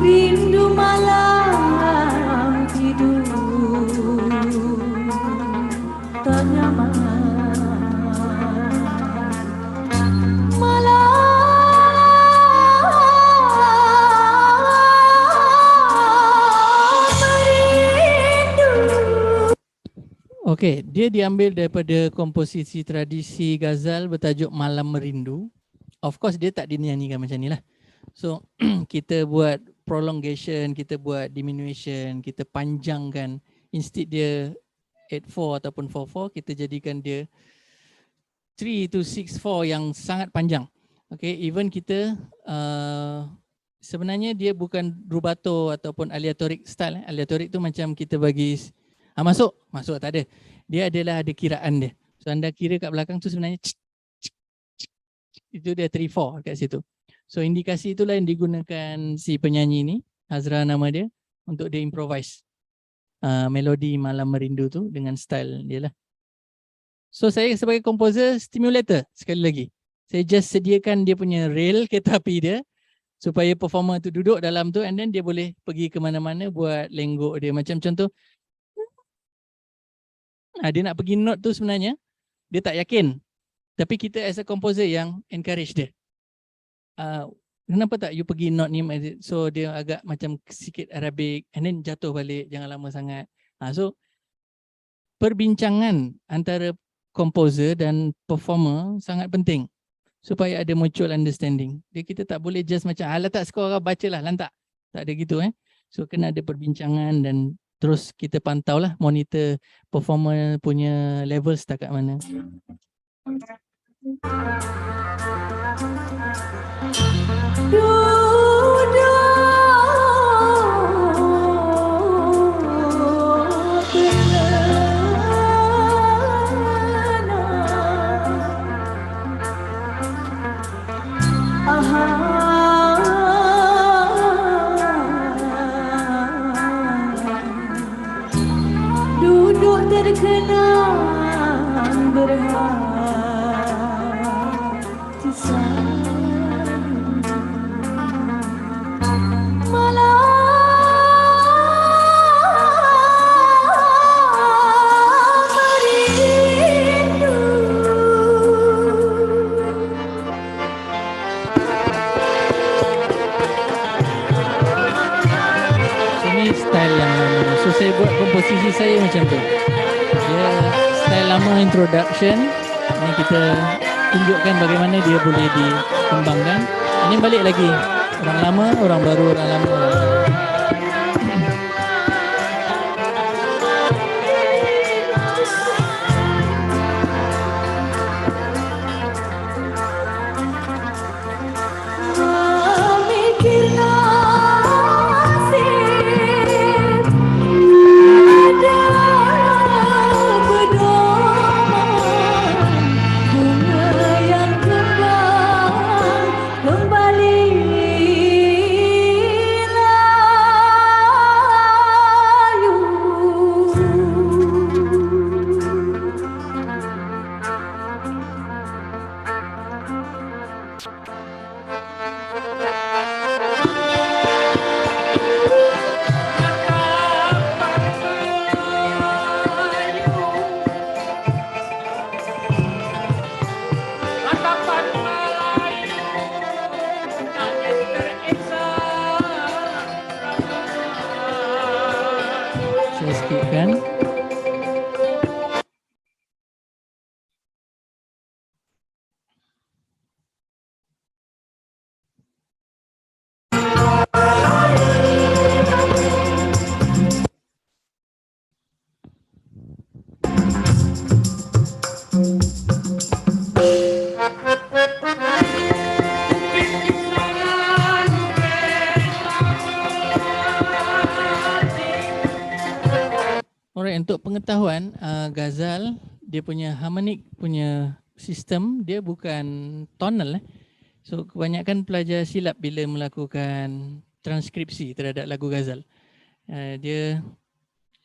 Rindu malam tidur tak nyaman, Okey, dia diambil daripada komposisi tradisi ghazal bertajuk Malam Merindu. Of course dia tak dinyanyikan macam ni lah. So kita buat prolongation, kita buat diminution, kita panjangkan. Instead dia 8/4 ataupun 4/4, kita jadikan dia 3 to 6/4 yang sangat panjang. Okay, even kita sebenarnya dia bukan rubato ataupun aleatoric style. Aleatoric tu macam kita bagi masuk tak ada. Dia adalah ada kiraan dia. So anda kira kat belakang tu sebenarnya itu dia 3/4 kat situ. So indikasi itulah yang digunakan si penyanyi ni, Hazra nama dia, untuk dia improvise melodi Malam Merindu tu dengan style dia lah. So saya sebagai komposer stimulator sekali lagi. Saya just sediakan dia punya rail kereta api dia supaya performer tu duduk dalam tu and then dia boleh pergi ke mana-mana buat lenggok dia. Macam contoh dia nak pergi note tu sebenarnya dia tak yakin. Tapi kita as a composer yang encourage dia. Kenapa tak you pergi note ni? So dia agak macam sikit Arabic and then jatuh balik, jangan lama sangat. So perbincangan antara composer dan performer sangat penting supaya ada mutual understanding. Dia kita tak boleh just macam tak skor bacalah lantak. Tak ada gitu So kena ada perbincangan dan terus kita pantau lah, monitor performer punya level setakat mana. duduk terkenang berhati sayang malam merindu. Ini style yang lama. So saya buat komposisi saya macam tu. Dia style lama introduction. Ini kita tunjukkan bagaimana dia boleh dikembangkan. Ini balik lagi. Orang lama, orang baru, orang lama, orang baru. Kembali sikit kan. Alright, untuk pengetahuan, ghazal dia punya harmonic punya sistem dia bukan tonal. So kebanyakan pelajar silap bila melakukan transkripsi terhadap lagu ghazal. Dia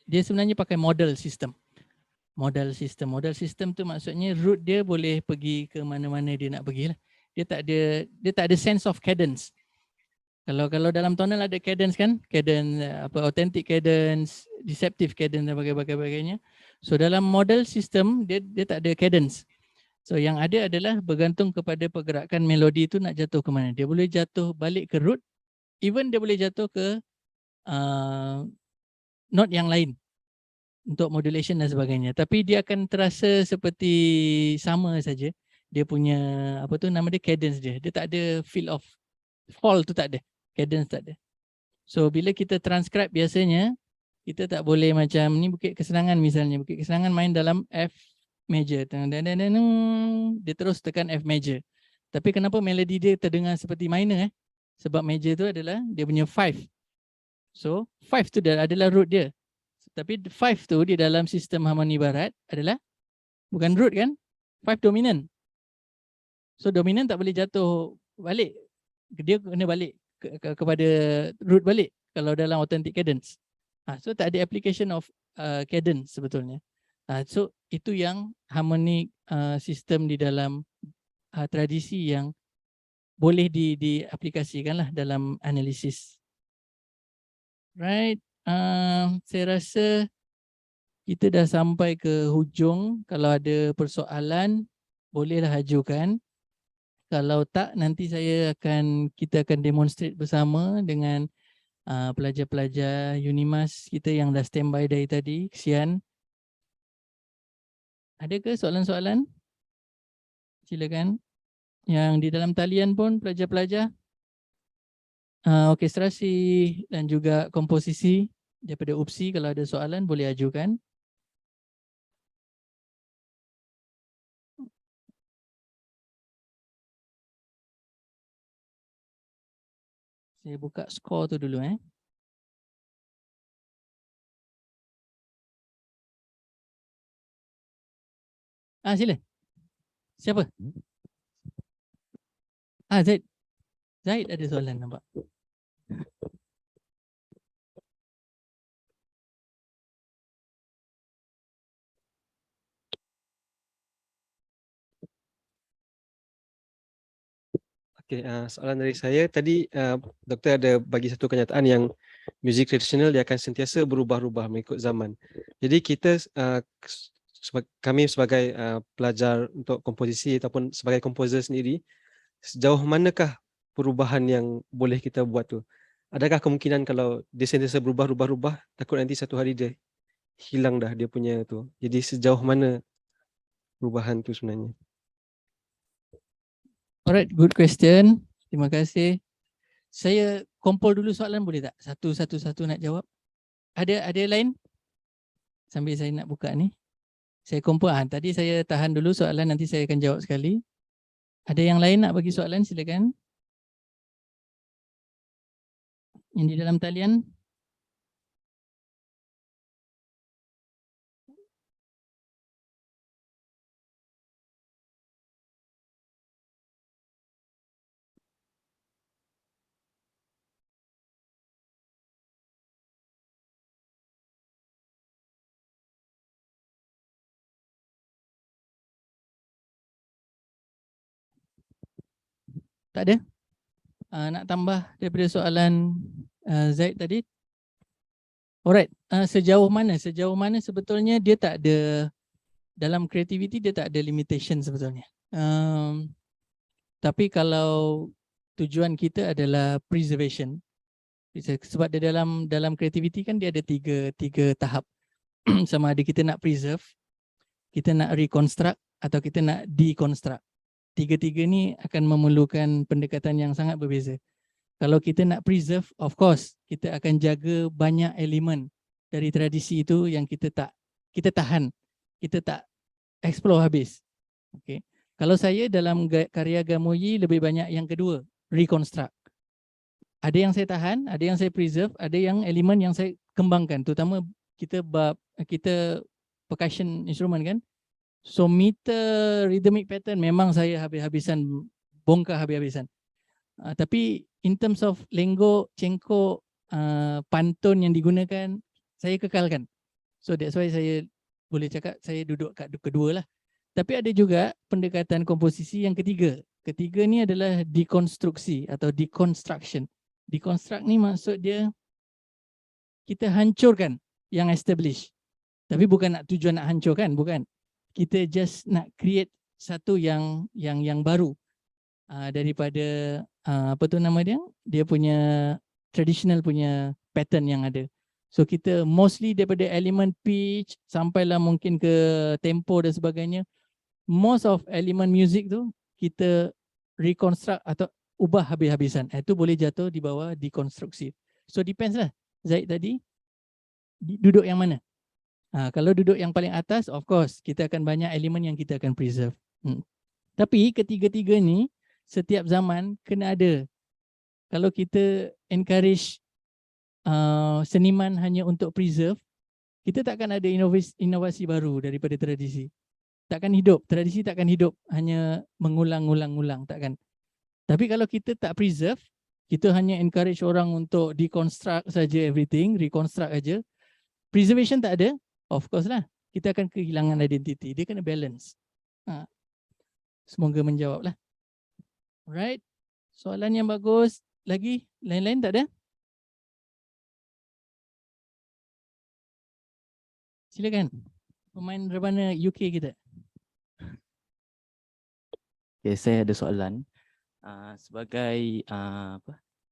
sebenarnya pakai model system. Model system tu maksudnya root dia boleh pergi ke mana-mana dia nak pergi lah. Dia tak ada sense of cadence. Kalau dalam tonal ada cadence kan, cadence authentic cadence, deceptive cadence dan sebagainya. So dalam model system dia tak ada cadence. So yang ada adalah bergantung kepada pergerakan melodi itu nak jatuh ke mana. Dia boleh jatuh balik ke root, even dia boleh jatuh ke note yang lain untuk modulation dan sebagainya. Tapi dia akan terasa seperti sama saja. Dia punya nama dia cadence dia. Dia tak ada feel of fall tu tak ada. Cadence tak ada. So bila kita transcribe biasanya kita tak boleh macam ni Bukit Kesenangan misalnya. Bukit Kesenangan main dalam F major. Dia terus tekan F major. Tapi kenapa melodi dia terdengar seperti minor Sebab major tu adalah dia punya 5. So 5 tu adalah root dia. Tapi 5 tu di dalam sistem harmoni barat adalah bukan root kan? 5 dominant. So dominant tak boleh jatuh balik. Dia kena balik kepada root balik kalau dalam authentic cadence. So tak ada application of cadence sebetulnya. So itu yang harmonic system di dalam tradisi yang boleh diaplikasikan lah dalam analisis. Right. Saya rasa kita dah sampai ke hujung. Kalau ada persoalan bolehlah ajukan. Kalau tak, nanti kita akan demonstrate bersama dengan pelajar-pelajar Unimas kita yang dah standby dari tadi. Kesian. Ada ke soalan-soalan? Silakan. Yang di dalam talian pun pelajar-pelajar. Orkestrasi dan juga komposisi daripada UPSI, kalau ada soalan boleh ajukan. Saya buka skor tu dulu Sila. Siapa? Zaid. Zaid ada soalan nampak. Okay, soalan dari saya tadi, doktor ada bagi satu kenyataan yang muzik tradisional dia akan sentiasa berubah-ubah mengikut zaman. Jadi kita, kami sebagai pelajar untuk komposisi ataupun sebagai komposer sendiri, sejauh manakah perubahan yang boleh kita buat tu? Adakah kemungkinan kalau dia sentiasa berubah-ubah, takut nanti satu hari dia hilang dah dia punya tu. Jadi sejauh mana perubahan tu sebenarnya? Alright, good question. Terima kasih. Saya kompol dulu soalan boleh tak? Satu-satu nak jawab. Ada lain? Sambil saya nak buka ni. Saya kompol. Tadi saya tahan dulu soalan, nanti saya akan jawab sekali. Ada yang lain nak bagi soalan? Silakan. Yang di dalam talian. Tak ada? Nak tambah daripada soalan Zaid tadi? Alright, sejauh mana sebetulnya dia tak ada, dalam kreativiti dia tak ada limitation sebetulnya. Tapi kalau tujuan kita adalah preservation, sebab dia dalam kreativiti kan dia ada tiga tahap. sama ada kita nak preserve, kita nak reconstruct atau kita nak deconstruct. Tiga-tiga ni akan memerlukan pendekatan yang sangat berbeza. Kalau kita nak preserve, of course, kita akan jaga banyak elemen dari tradisi itu yang kita tahan, kita tak explore habis. Okay. Kalau saya dalam karya Gamoyi lebih banyak yang kedua, reconstruct. Ada yang saya tahan, ada yang saya preserve, ada yang elemen yang saya kembangkan. Terutama kita percussion instrument kan. So meter, rhythmic pattern memang saya habis-habisan, bongkar habis-habisan. Tapi in terms of lenggo, cengkok, pantun yang digunakan, saya kekalkan. So that's why saya boleh cakap saya duduk kat kedua lah. Tapi ada juga pendekatan komposisi yang ketiga. Ketiga ni adalah dekonstruksi atau deconstruction. Deconstruct ni maksud dia kita hancurkan yang established. Tapi bukan tujuan nak hancurkan, bukan. Kita just nak create satu yang baru daripada apa tu nama dia? Dia punya traditional punya pattern yang ada. So kita mostly daripada elemen pitch sampailah mungkin ke tempo dan sebagainya. Most of elemen music tu kita reconstruct atau ubah habis-habisan. Itu boleh jatuh di bawah dekonstruksi. So depends lah. Zaid tadi duduk yang mana? Kalau duduk yang paling atas, of course kita akan banyak elemen yang kita akan preserve. Tapi ketiga-tiga ni setiap zaman kena ada. Kalau kita encourage seniman hanya untuk preserve, kita takkan ada inovasi baru daripada tradisi. Takkan hidup, tradisi takkan hidup hanya mengulang-ulang-ulang, takkan. Tapi kalau kita tak preserve, kita hanya encourage orang untuk deconstruct saja everything, reconstruct aja. Preservation tak ada, of course lah. Kita akan kehilangan identiti. Dia kena balance. Semoga menjawab lah. Alright. Soalan yang bagus. Lagi? Lain-lain tak ada? Silakan. Pemain rebana UK kita. Okay, saya ada soalan. Sebagai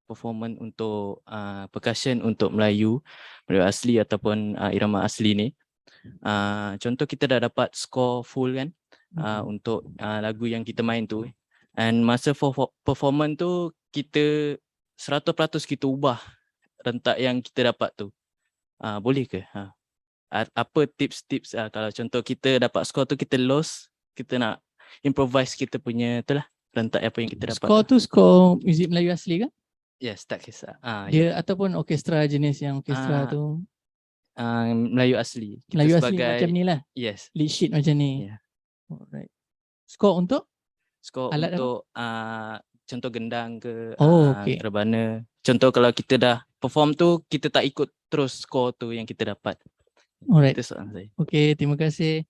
performance untuk percussion untuk Melayu asli ataupun irama asli ni, contoh kita dah dapat score full kan, untuk lagu yang kita main tu, and masa performance tu kita 100% kita ubah rentak yang kita dapat tu, boleh ke? Apa tips-tips kalau contoh kita dapat score tu kita lost, kita nak improvise kita punya tu lah, rentak apa yang kita dapat. Score tu score muzik Melayu asli ke? Yes, tak kisah. Dia ataupun orkestra jenis yang orkestra tu Melayu asli. Kita Melayu sebagai, asli macam ni lah. Yes. Lead sheet macam ni. Yeah. Alright. Score untuk? Score alat untuk contoh gendang ke, okay. rebana. Contoh kalau kita dah perform tu, kita tak ikut terus score tu yang kita dapat. Alright. Itu soalan saya. Okay, terima kasih.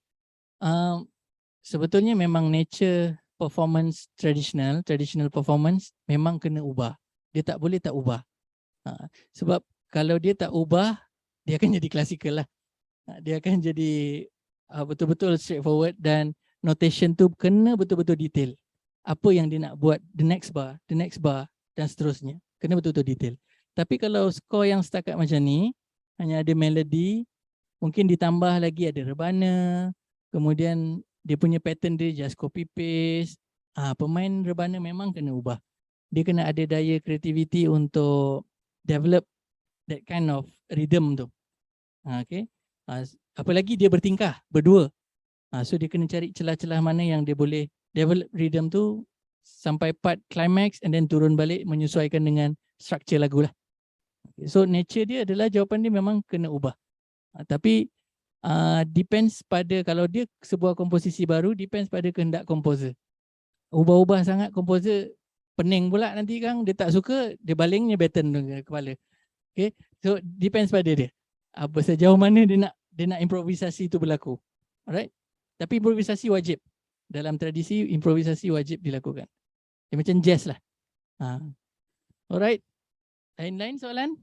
Sebetulnya memang nature performance traditional performance memang kena ubah. Dia tak boleh tak ubah. Sebab kalau dia tak ubah, dia akan jadi klasikal lah. Dia akan jadi betul-betul straightforward dan notation tu kena betul-betul detail. Apa yang dia nak buat, the next bar dan seterusnya. Kena betul-betul detail. Tapi kalau skor yang setakat macam ni, hanya ada melody, mungkin ditambah lagi ada rebana, kemudian dia punya pattern dia just copy paste. Pemain rebana memang kena ubah. Dia kena ada daya creativity untuk develop that kind of rhythm tu. Okay. Apalagi dia bertingkah, berdua. So dia kena cari celah-celah mana yang dia boleh develop rhythm tu sampai part climax and then turun balik menyesuaikan dengan structure lagu lah. So nature dia adalah jawapan dia memang kena ubah. Tapi depends pada, kalau dia sebuah komposisi baru, depends pada kehendak komposer. Ubah-ubah sangat komposer, pening pula nanti kan, dia tak suka, dia balingnya baton dengan kepala. Okay, so depends pada dia. Apa sejauh mana dia nak improvisasi itu berlaku. Alright. Tapi improvisasi wajib. Dalam tradisi improvisasi wajib dilakukan. Dia macam jazz lah. Alright. Lain-lain soalan?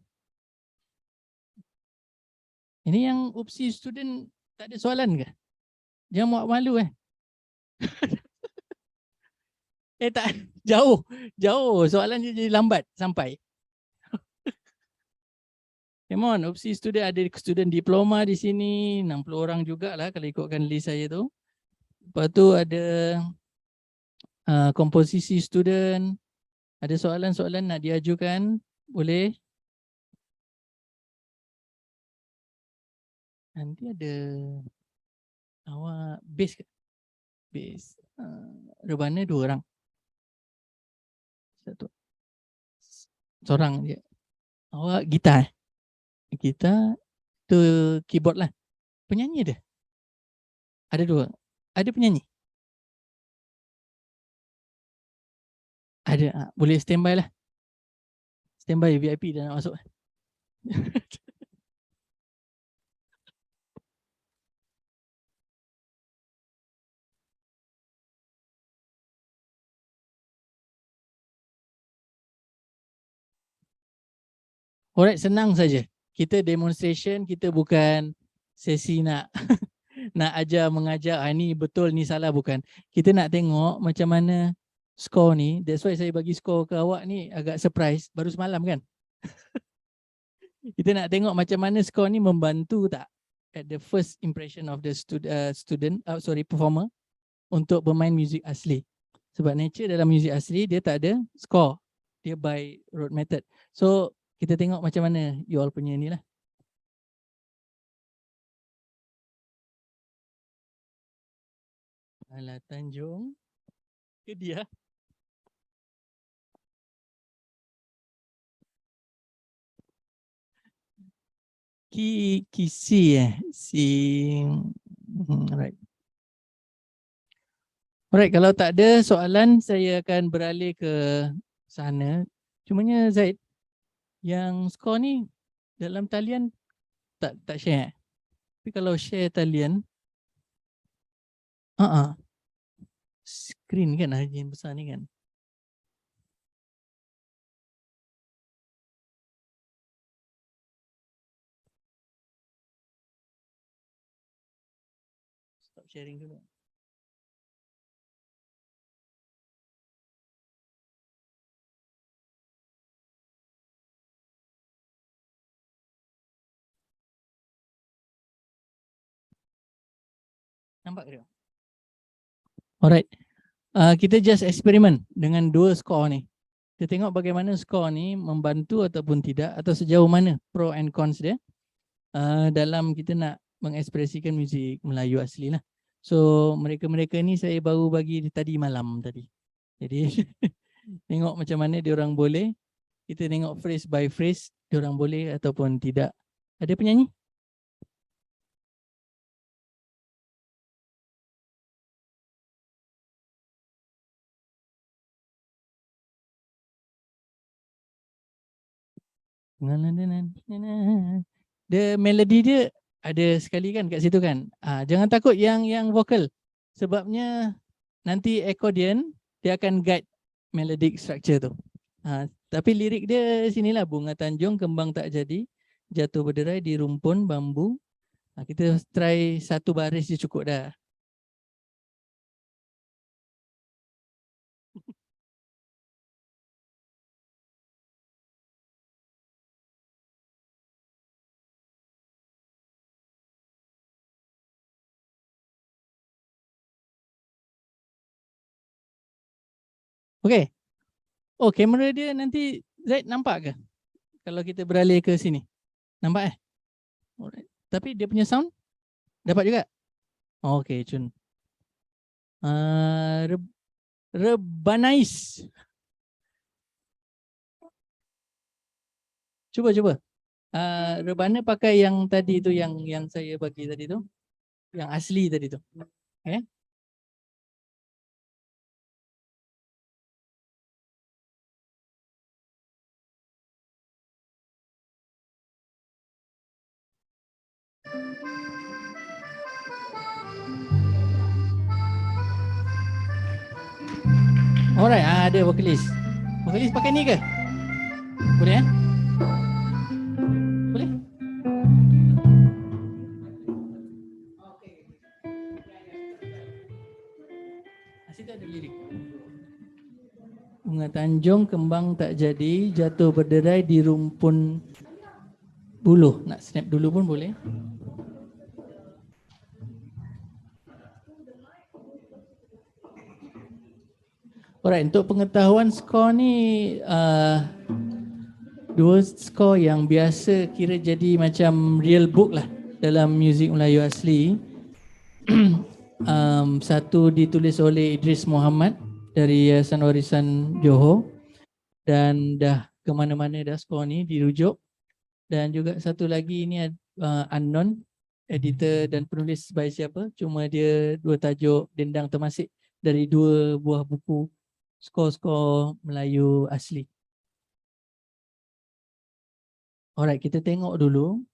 Ini yang UPSI student tak ada soalan ke? Jangan muak malu tak, jauh soalan dia jadi lambat sampai. Come on, UPSI student, ada student diploma di sini, 60 orang jugalah kalau ikutkan list saya tu. Lepas tu ada komposisi student. Ada soalan-soalan nak diajukan, boleh. Nanti ada awak bass ke? Bass. Rebana 2 orang. Satu. Seorang je. Awak gitar. Gitar tu keyboard lah. Penyanyi ada? Ada 2. Ada penyanyi? Ada. Boleh standby lah. Standby VIP dah nak masuk. Alright, senang saja. Kita demonstration, kita bukan sesi nak nak ajar mengajar, ni betul ni salah, bukan. Kita nak tengok macam mana skor ni. That's why saya bagi skor ke awak ni agak surprise, baru semalam kan. Kita nak tengok macam mana skor ni membantu tak at the first impression of the performer untuk bermain muzik asli. Sebab nature dalam muzik asli dia tak ada skor, dia by rote method. So kita tengok macam mana you all punya ni lah. Alah Tanjung ke dia? Si right. Alright, kalau tak ada soalan saya akan beralih ke sana. Cumanya Zaid, yang skor ni dalam talian tak share. Tapi kalau share talian, screen kan yang besar ni kan. Stop sharing dulu. Nampak ke? Alright. Kita just eksperimen dengan 2 skor ni. Kita tengok bagaimana skor ni membantu ataupun tidak, atau sejauh mana pro and cons dia dalam kita nak mengekspresikan muzik Melayu asli lah. So mereka-mereka ni saya baru bagi tadi malam tadi. Jadi tengok macam mana diorang boleh. Kita tengok phrase by phrase diorang boleh ataupun tidak. Ada penyanyi? The melody dia ada sekali kan kat situ kan. Jangan takut yang vokal. Sebabnya nanti accordion dia akan guide melodic structure tu. Tapi lirik dia sinilah, bunga Tanjung kembang tak jadi, jatuh berderai di rumpun bambu. Kita try 1 baris je cukup dah. Okay. Oh, kamera dia nanti Zaid nampak ke? Kalau kita beralih ke sini. Nampak eh? Alright. Tapi dia punya sound dapat juga? Oh, okay, Cun. Rebanais. Cuba. Rebana pakai yang tadi tu, yang saya bagi tadi tu. Yang asli tadi tu. Okay? Alright, ada vokalis. Vokalis pakai ni ke? Boleh eh? Boleh? Situ ada lirik. Bunga Tanjung kembang tak jadi, jatuh berderai di rumpun buluh. Nak snap dulu pun boleh. Alright, untuk pengetahuan skor ni dua skor yang biasa kira jadi macam real book lah dalam muzik Melayu asli. Satu ditulis oleh Idris Muhammad dari Yayasan Warisan Johor dan dah ke mana-mana dah skor ni dirujuk. Dan juga satu lagi ni unknown, editor dan penulis by siapa, cuma dia dua tajuk Dendang Termasik dari dua buah buku skor-skor Melayu asli. Alright, kita tengok dulu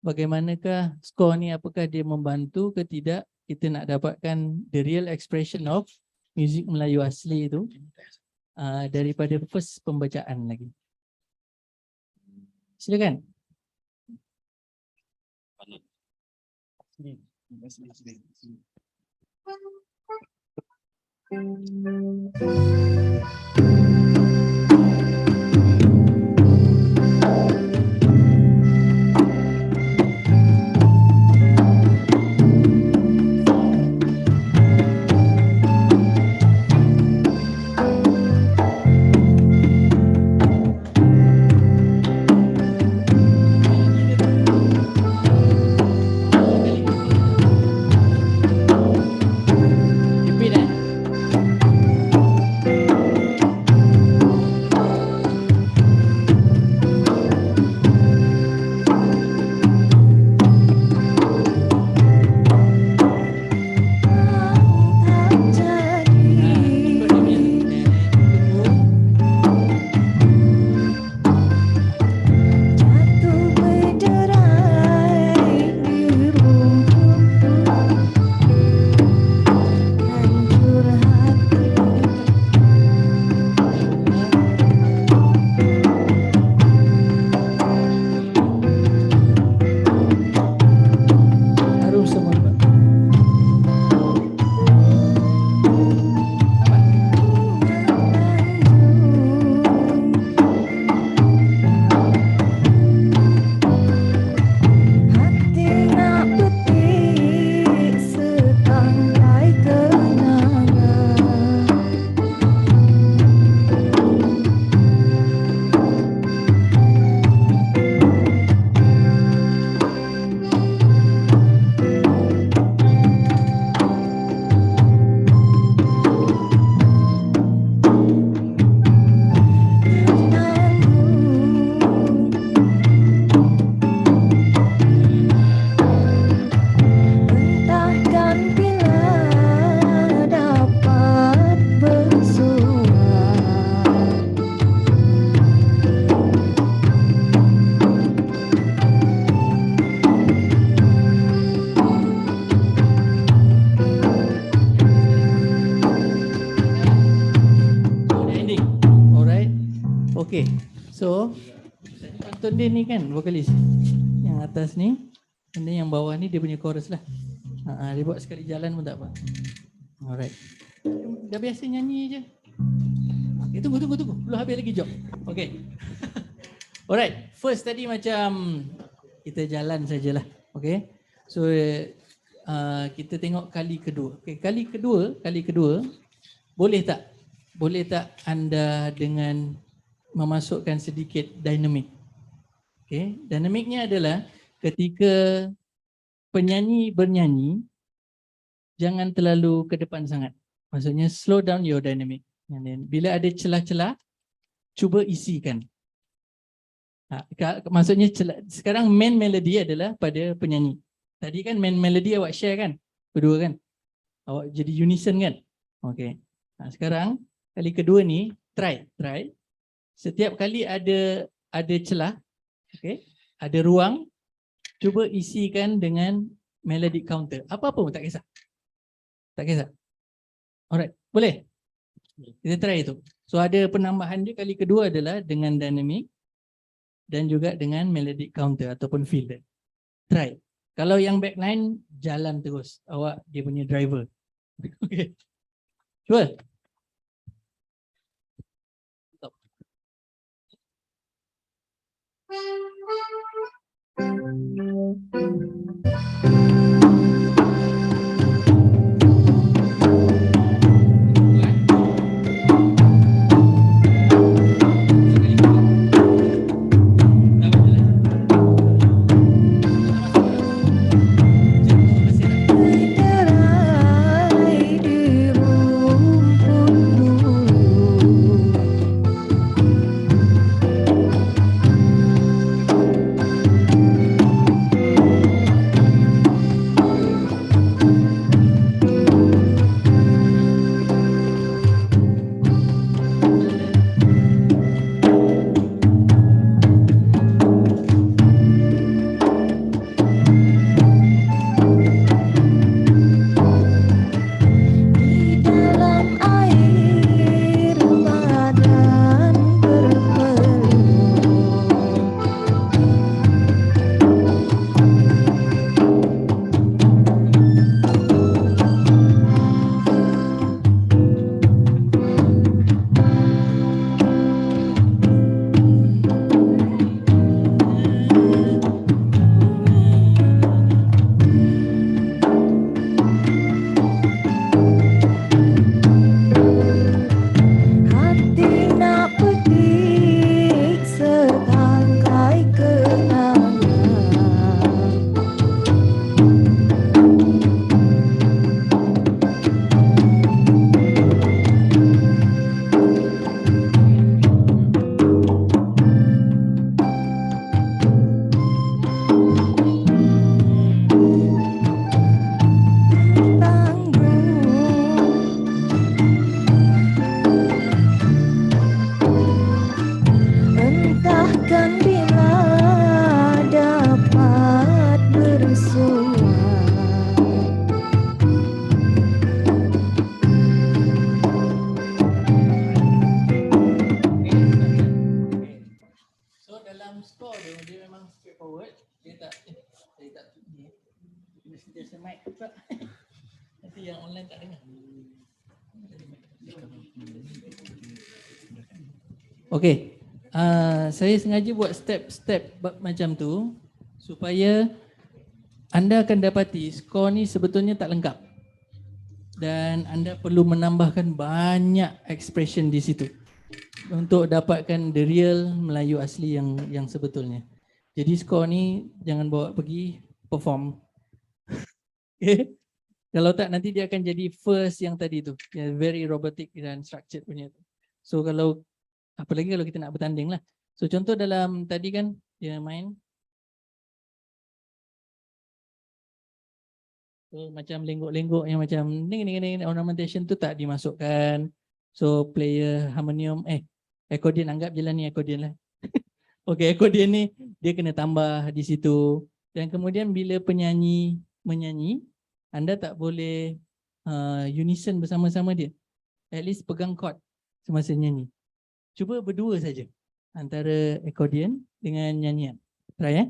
bagaimanakah skor ni, apakah dia membantu ke tidak kita nak dapatkan the real expression of muzik Melayu asli itu daripada first pembacaan lagi. Silakan. Okay, so tonton dia ni kan vokalis yang atas ni, dan yang bawah ni dia punya chorus lah. Dia buat sekali jalan pun tak apa. Alright, dah biasa nyanyi je. Okay, tunggu, belum habis lagi job. Okay. Alright, first tadi macam kita jalan sajalah. Okay, so kita tengok kali kedua. Okay, kali kedua boleh tak anda dengan memasukkan sedikit dinamik. Okay, dinamiknya adalah ketika penyanyi bernyanyi, jangan terlalu ke depan sangat. Maksudnya slow down your dynamic. Bila ada celah-celah, cuba isikan. Maksudnya sekarang main melody adalah pada penyanyi. Tadi kan main melody awak share kan? Berdua kan? Awak jadi unison kan? Okay. Sekarang kali kedua ni try. Setiap kali ada celah, okay, ada ruang, cuba isikan dengan melodic counter. Apa-apa pun tak kisah. Tak kisah. Alright, boleh? Kita try itu. So ada penambahan dia kali kedua adalah dengan dynamic dan juga dengan melodic counter ataupun filter. Try. Kalau yang backline jalan terus, awak dia punya driver. Okay. Sure. Berderai di rumput bulu. Di dalam air badan berpeluh. Hati nak petik setangkai kenangan. Entahkan bila dapat bersua. So dalam score dia memang straightforward. Dia tak saya tak dia mesti dia mic pula. Nanti yang online tak dengar. Okey. Saya sengaja buat step-step macam tu supaya anda akan dapati skor ni sebetulnya tak lengkap. Dan anda perlu menambahkan banyak expression di situ untuk dapatkan the real Melayu asli yang sebetulnya. Jadi skor ni jangan bawa pergi perform. Okay? Kalau tak nanti dia akan jadi first yang tadi tu. Very robotic dan structured punya tu. So kalau apalagi kalau kita nak bertanding lah. So contoh dalam tadi kan dia main. So macam lenggok-lenggok yang macam ni ornamentation tu tak dimasukkan. So player harmonium accordion, anggap je lah ni accordion lah. Okay, accordion ni dia kena tambah di situ. Dan kemudian bila penyanyi menyanyi, anda tak boleh unison bersama-sama dia. At least pegang chord semasa nyanyi. Cuba berdua saja antara accordion dengan nyanyian. Try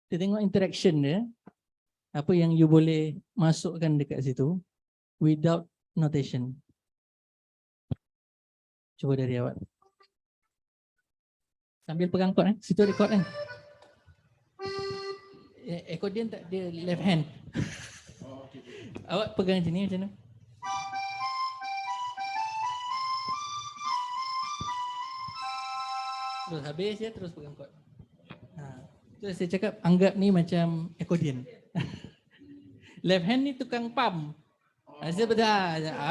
Kita tengok interaction dia. Apa yang you boleh masukkan dekat situ without notation. Cuba dari awal. Sambil pegang chord situ ada chord kan. Accordion tak dia left hand. Awak pegang macam ni macam mana? Terus habis ya, terus pegang chord. Terus saya cakap anggap ni macam accordion. Left hand ni tukang pump.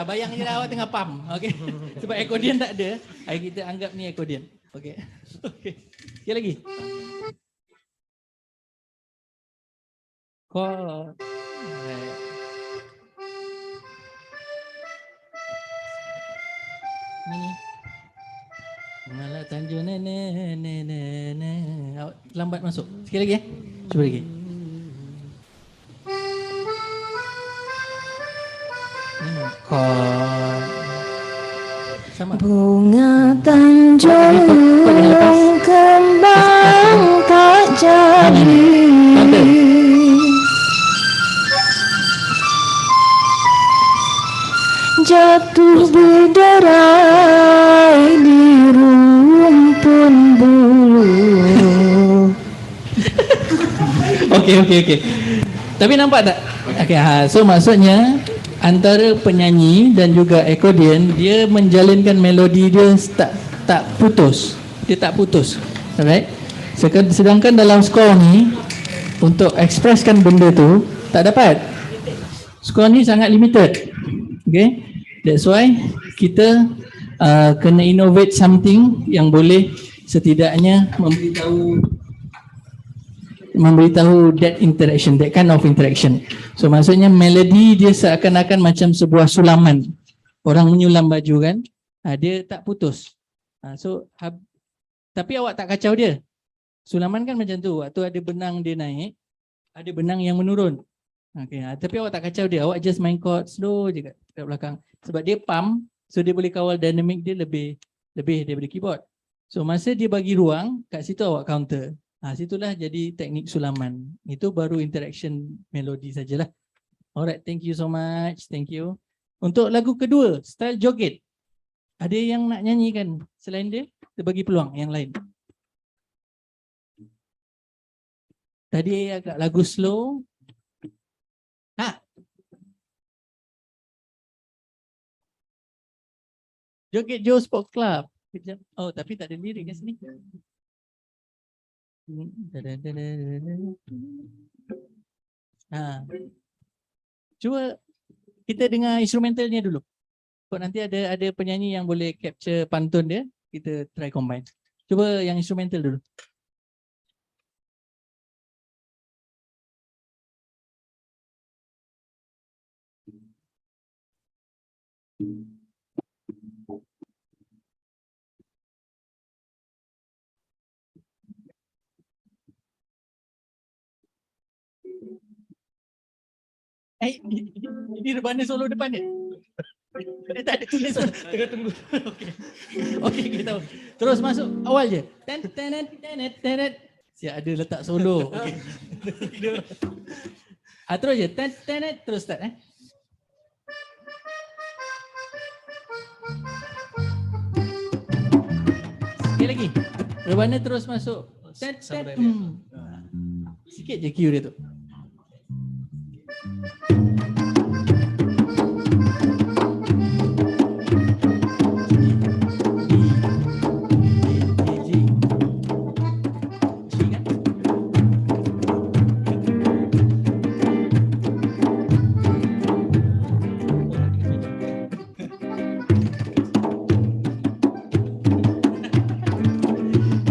Bayang je lah awak tengah pump. Okay. Sebab accordion tak ada, kita anggap ni accordion. Okay. Okay. Sekali lagi. Chord. Right. Ni. Mengalah tanjung awak lambat masuk. Sekali lagi Cuba lagi. Chord. Sama. Bunga tanjung kembang tak jadi. Jatuh berderai di rumpun bulu. Okey. Tapi nampak tak? Okey, so maksudnya antara penyanyi dan juga accordion, dia menjalinkan melodi dia tak putus. Dia tak putus. Alright? Sedangkan dalam skor ni untuk ekspreskan benda tu tak dapat. Skor ni sangat limited. Okay? That's why kita kena innovate something yang boleh setidaknya memberitahu that interaction, that kind of interaction. So maksudnya melodi dia seakan-akan macam sebuah sulaman. Orang menyulam baju kan, dia tak putus. Tapi awak tak kacau dia. Sulaman kan macam tu, waktu ada benang dia naik, ada benang yang menurun. Okay, tapi awak tak kacau dia, awak just main chord slow je kat belakang. Sebab dia pump, so dia boleh kawal dynamic dia lebih daripada keyboard. So masa dia bagi ruang, kat situ awak counter. Situlah jadi teknik sulaman. Itu baru interaction melodi sajalah. Alright, thank you so much. Thank you. Untuk lagu kedua, style joget. Ada yang nak nyanyikan selain dia? Kita bagi peluang yang lain. Tadi agak lagu slow. Joget Joe Sport Club. Oh, tapi tak ada lirik kat sini. Cuba kita dengar instrumentalnya dulu. Kok nanti ada penyanyi yang boleh capture pantun dia, kita try combine. Cuba yang instrumental dulu. Ini rebana solo depan dia. Dia tak ada tulis pun. Tengah tunggu. Okey, kita tahu. Terus masuk awal je. Tenet. Siap ada letak solo. Okey. Terus je. Tenet terus start Sekali lagi. Rebana terus masuk. Sikit je cue dia tu.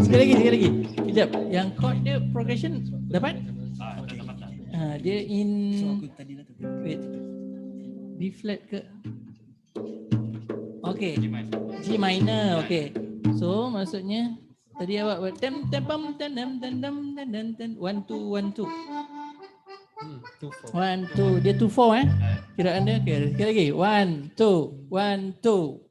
Sekali lagi. Kejap. Yang chord dia progression dapat? Dia in wait, B flat ke? Okay, G minor. Okay, so maksudnya tadi awak buat tem 1 2 1 2 1 2, dia 2 4 kiraan dia. Okay, sekali lagi 1 2 1 2.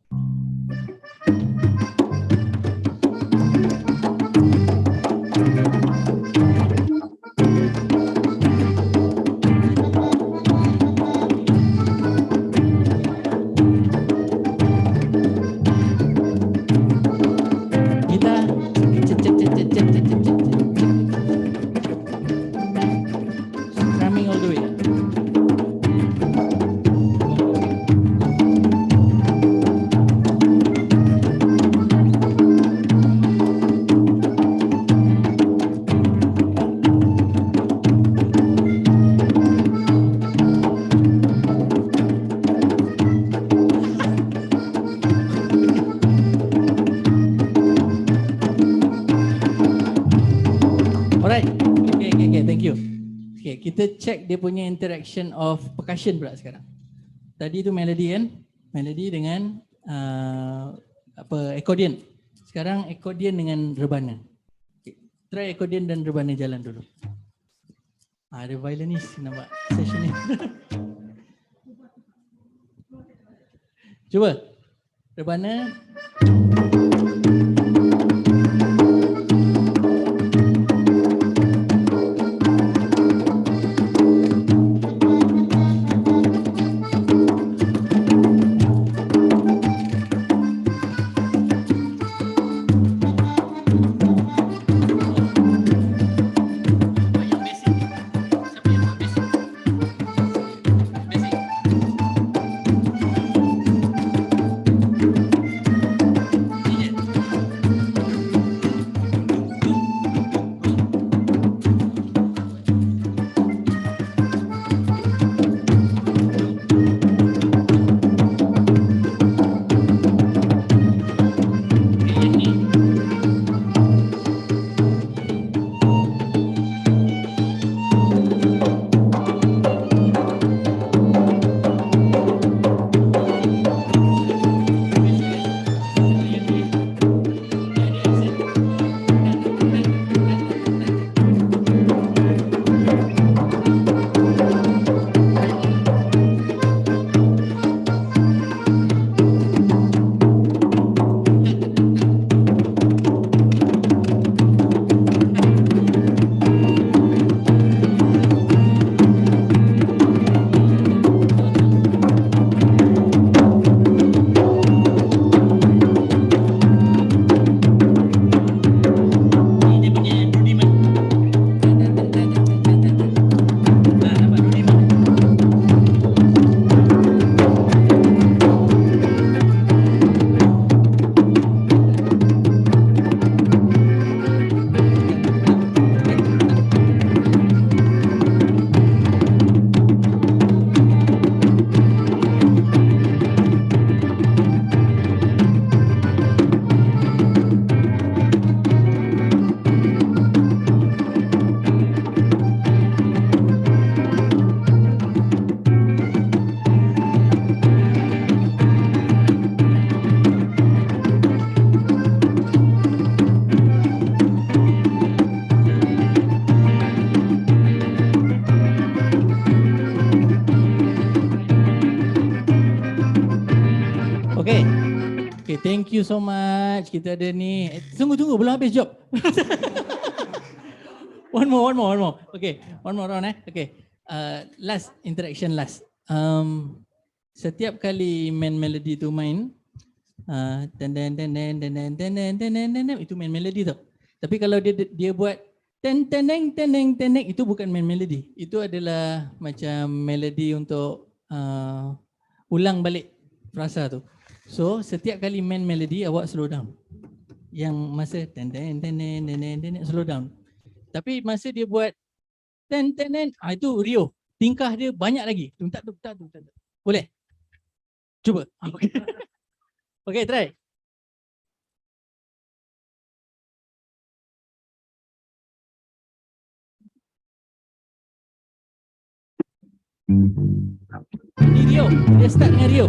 Kita check dia punya interaction of percussion pula sekarang. Tadi tu melody kan? Melody dengan accordion. Sekarang accordion dengan rebana. Okay. Try accordion dan rebana jalan dulu. Ada violinist nampak session ni. Cuba. Rebana. you so much. Kita ada ni. Tunggu, belum habis job. One more. Okay, one more round Okay. Last interaction last. Setiap kali main melody tu main, itu main melody tau. Tapi kalau dia buat teneng itu bukan main melody. Itu adalah macam melody untuk ulang balik frasa tu. So setiap kali main melody awak slow down. Yang masa teneng slow down. Tapi masa dia buat itu Rio. Tingkah dia banyak lagi. Tak. Boleh? Cuba. Okay, try. Ini Rio. Dia start dengan Rio.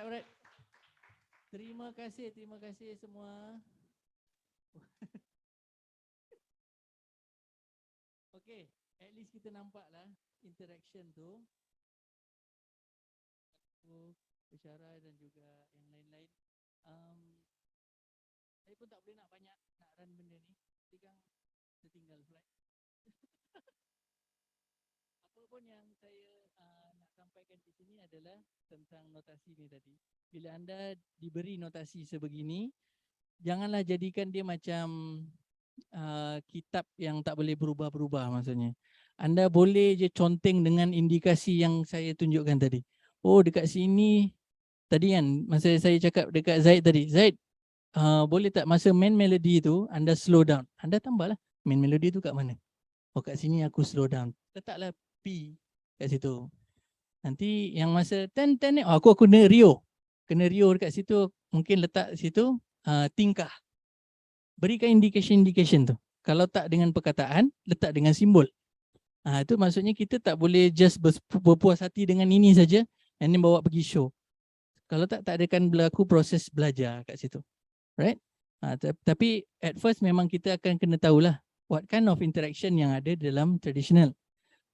Alright. Terima kasih semua. Okay, at least kita nampaklah interaction tu. Bicara dan juga yang lain-lain. Saya pun tak boleh nak banyak nak run benda ni. Sekarang tertinggal flight. Apa pun yang saya nak sampaikan di sini adalah tentang notasi ni tadi. Bila anda diberi notasi sebegini, janganlah jadikan dia macam kitab yang tak boleh berubah-berubah maksudnya. Anda boleh je conteng dengan indikasi yang saya tunjukkan tadi. Oh, dekat sini tadi kan masa saya cakap dekat Zaid tadi. Zaid, boleh tak masa main melody tu anda slow down. Anda tambahlah main melody tu kat mana? Oh, kat sini aku slow down. Letaklah P kat situ. Nanti yang masa ten ni aku kena Rio. Kena Rio dekat situ, mungkin letak situ tingkah. Berikan indication tu. Kalau tak dengan perkataan, letak dengan simbol. Itu maksudnya kita tak boleh just berpuas hati dengan ini saja and then bawa pergi show. Kalau tak akan berlaku proses belajar kat situ. Right? Tapi at first memang kita akan kena tahulah what kind of interaction yang ada dalam traditional.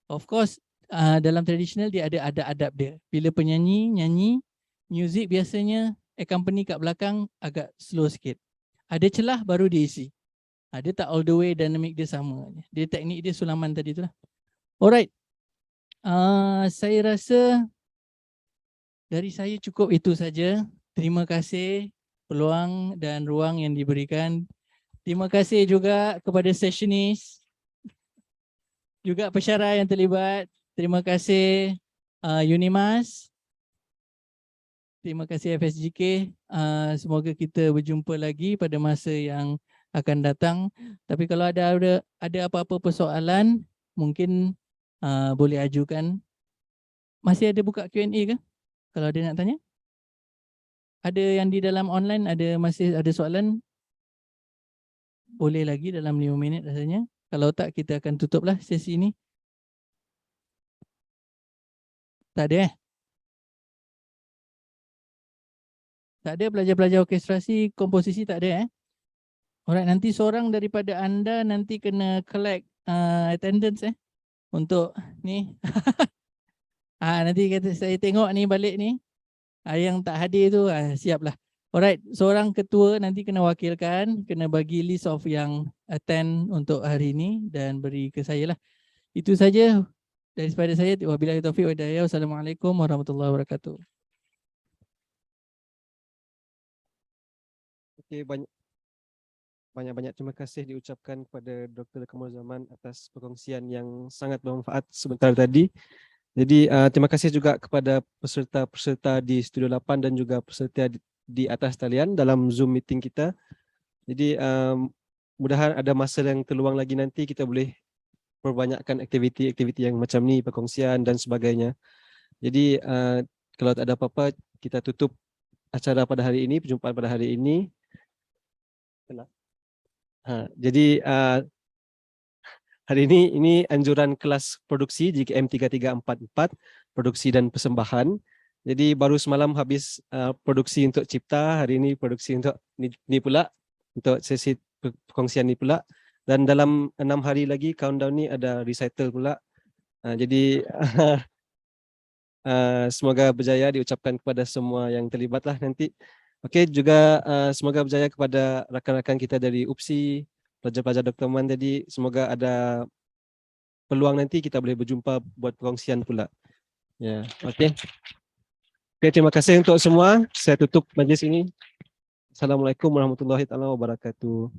Of course, dalam traditional dia ada adab dia. Bila penyanyi nyanyi, music biasanya accompany kat belakang agak slow sikit. Ada celah baru dia isi. Dia tak all the way dynamic dia sama. Dia teknik dia sulaman tadi tu lah. Alright. Saya rasa dari saya cukup itu saja. Terima kasih peluang dan ruang yang diberikan. Terima kasih juga kepada sessionis. Juga pesyarah yang terlibat. Terima kasih Unimas. Terima kasih FSGK. Semoga kita berjumpa lagi pada masa yang akan datang. Tapi kalau ada apa-apa persoalan, mungkin boleh ajukan. Masih ada buka Q&A ke? Kalau ada nak tanya? Ada yang di dalam online, masih ada soalan? Boleh lagi dalam 5 minit rasanya. Kalau tak, kita akan tutuplah sesi ini. Tak ada Tak ada pelajar-pelajar orkestrasi, komposisi tak ada Alright, nanti seorang daripada anda nanti kena collect attendance untuk ni. Nanti saya tengok ni balik ni. Yang tak hadir tu siaplah. Alright, seorang ketua nanti kena wakilkan, kena bagi list of yang attend untuk hari ini dan beri ke saya lah. Itu saja daripada saya. Wabillahi taufiq wa hidayah. Wassalamualaikum warahmatullahi wabarakatuh. Okey, banyak terima kasih diucapkan kepada Dr. Kamarul Zaman atas perkongsian yang sangat bermanfaat sebentar tadi. Jadi terima kasih juga kepada peserta-peserta di Studio 8 dan juga peserta di atas talian dalam Zoom meeting kita. Jadi mudahan ada masa yang terluang lagi nanti kita boleh perbanyakkan aktiviti-aktiviti yang macam ni, perkongsian dan sebagainya. Jadi kalau tak ada apa-apa, kita tutup acara pada hari ini, perjumpaan pada hari ini. Jadi hari ini anjuran kelas produksi JKM 3344, produksi dan persembahan. Jadi baru semalam habis produksi untuk cipta, hari ini produksi untuk ni pula, untuk sesi perkongsian ni pula. Dan dalam 6 hari lagi countdown ni ada recital pula. Jadi semoga berjaya diucapkan kepada semua yang terlibat lah nanti. Okey, juga semoga berjaya kepada rakan-rakan kita dari UPSI, pelajar-pelajar Dr. Man tadi. Semoga ada peluang nanti kita boleh berjumpa buat perkongsian pula. Ya, okey. Okey, terima kasih untuk semua. Saya tutup majlis ini. Assalamualaikum warahmatullahi wabarakatuh.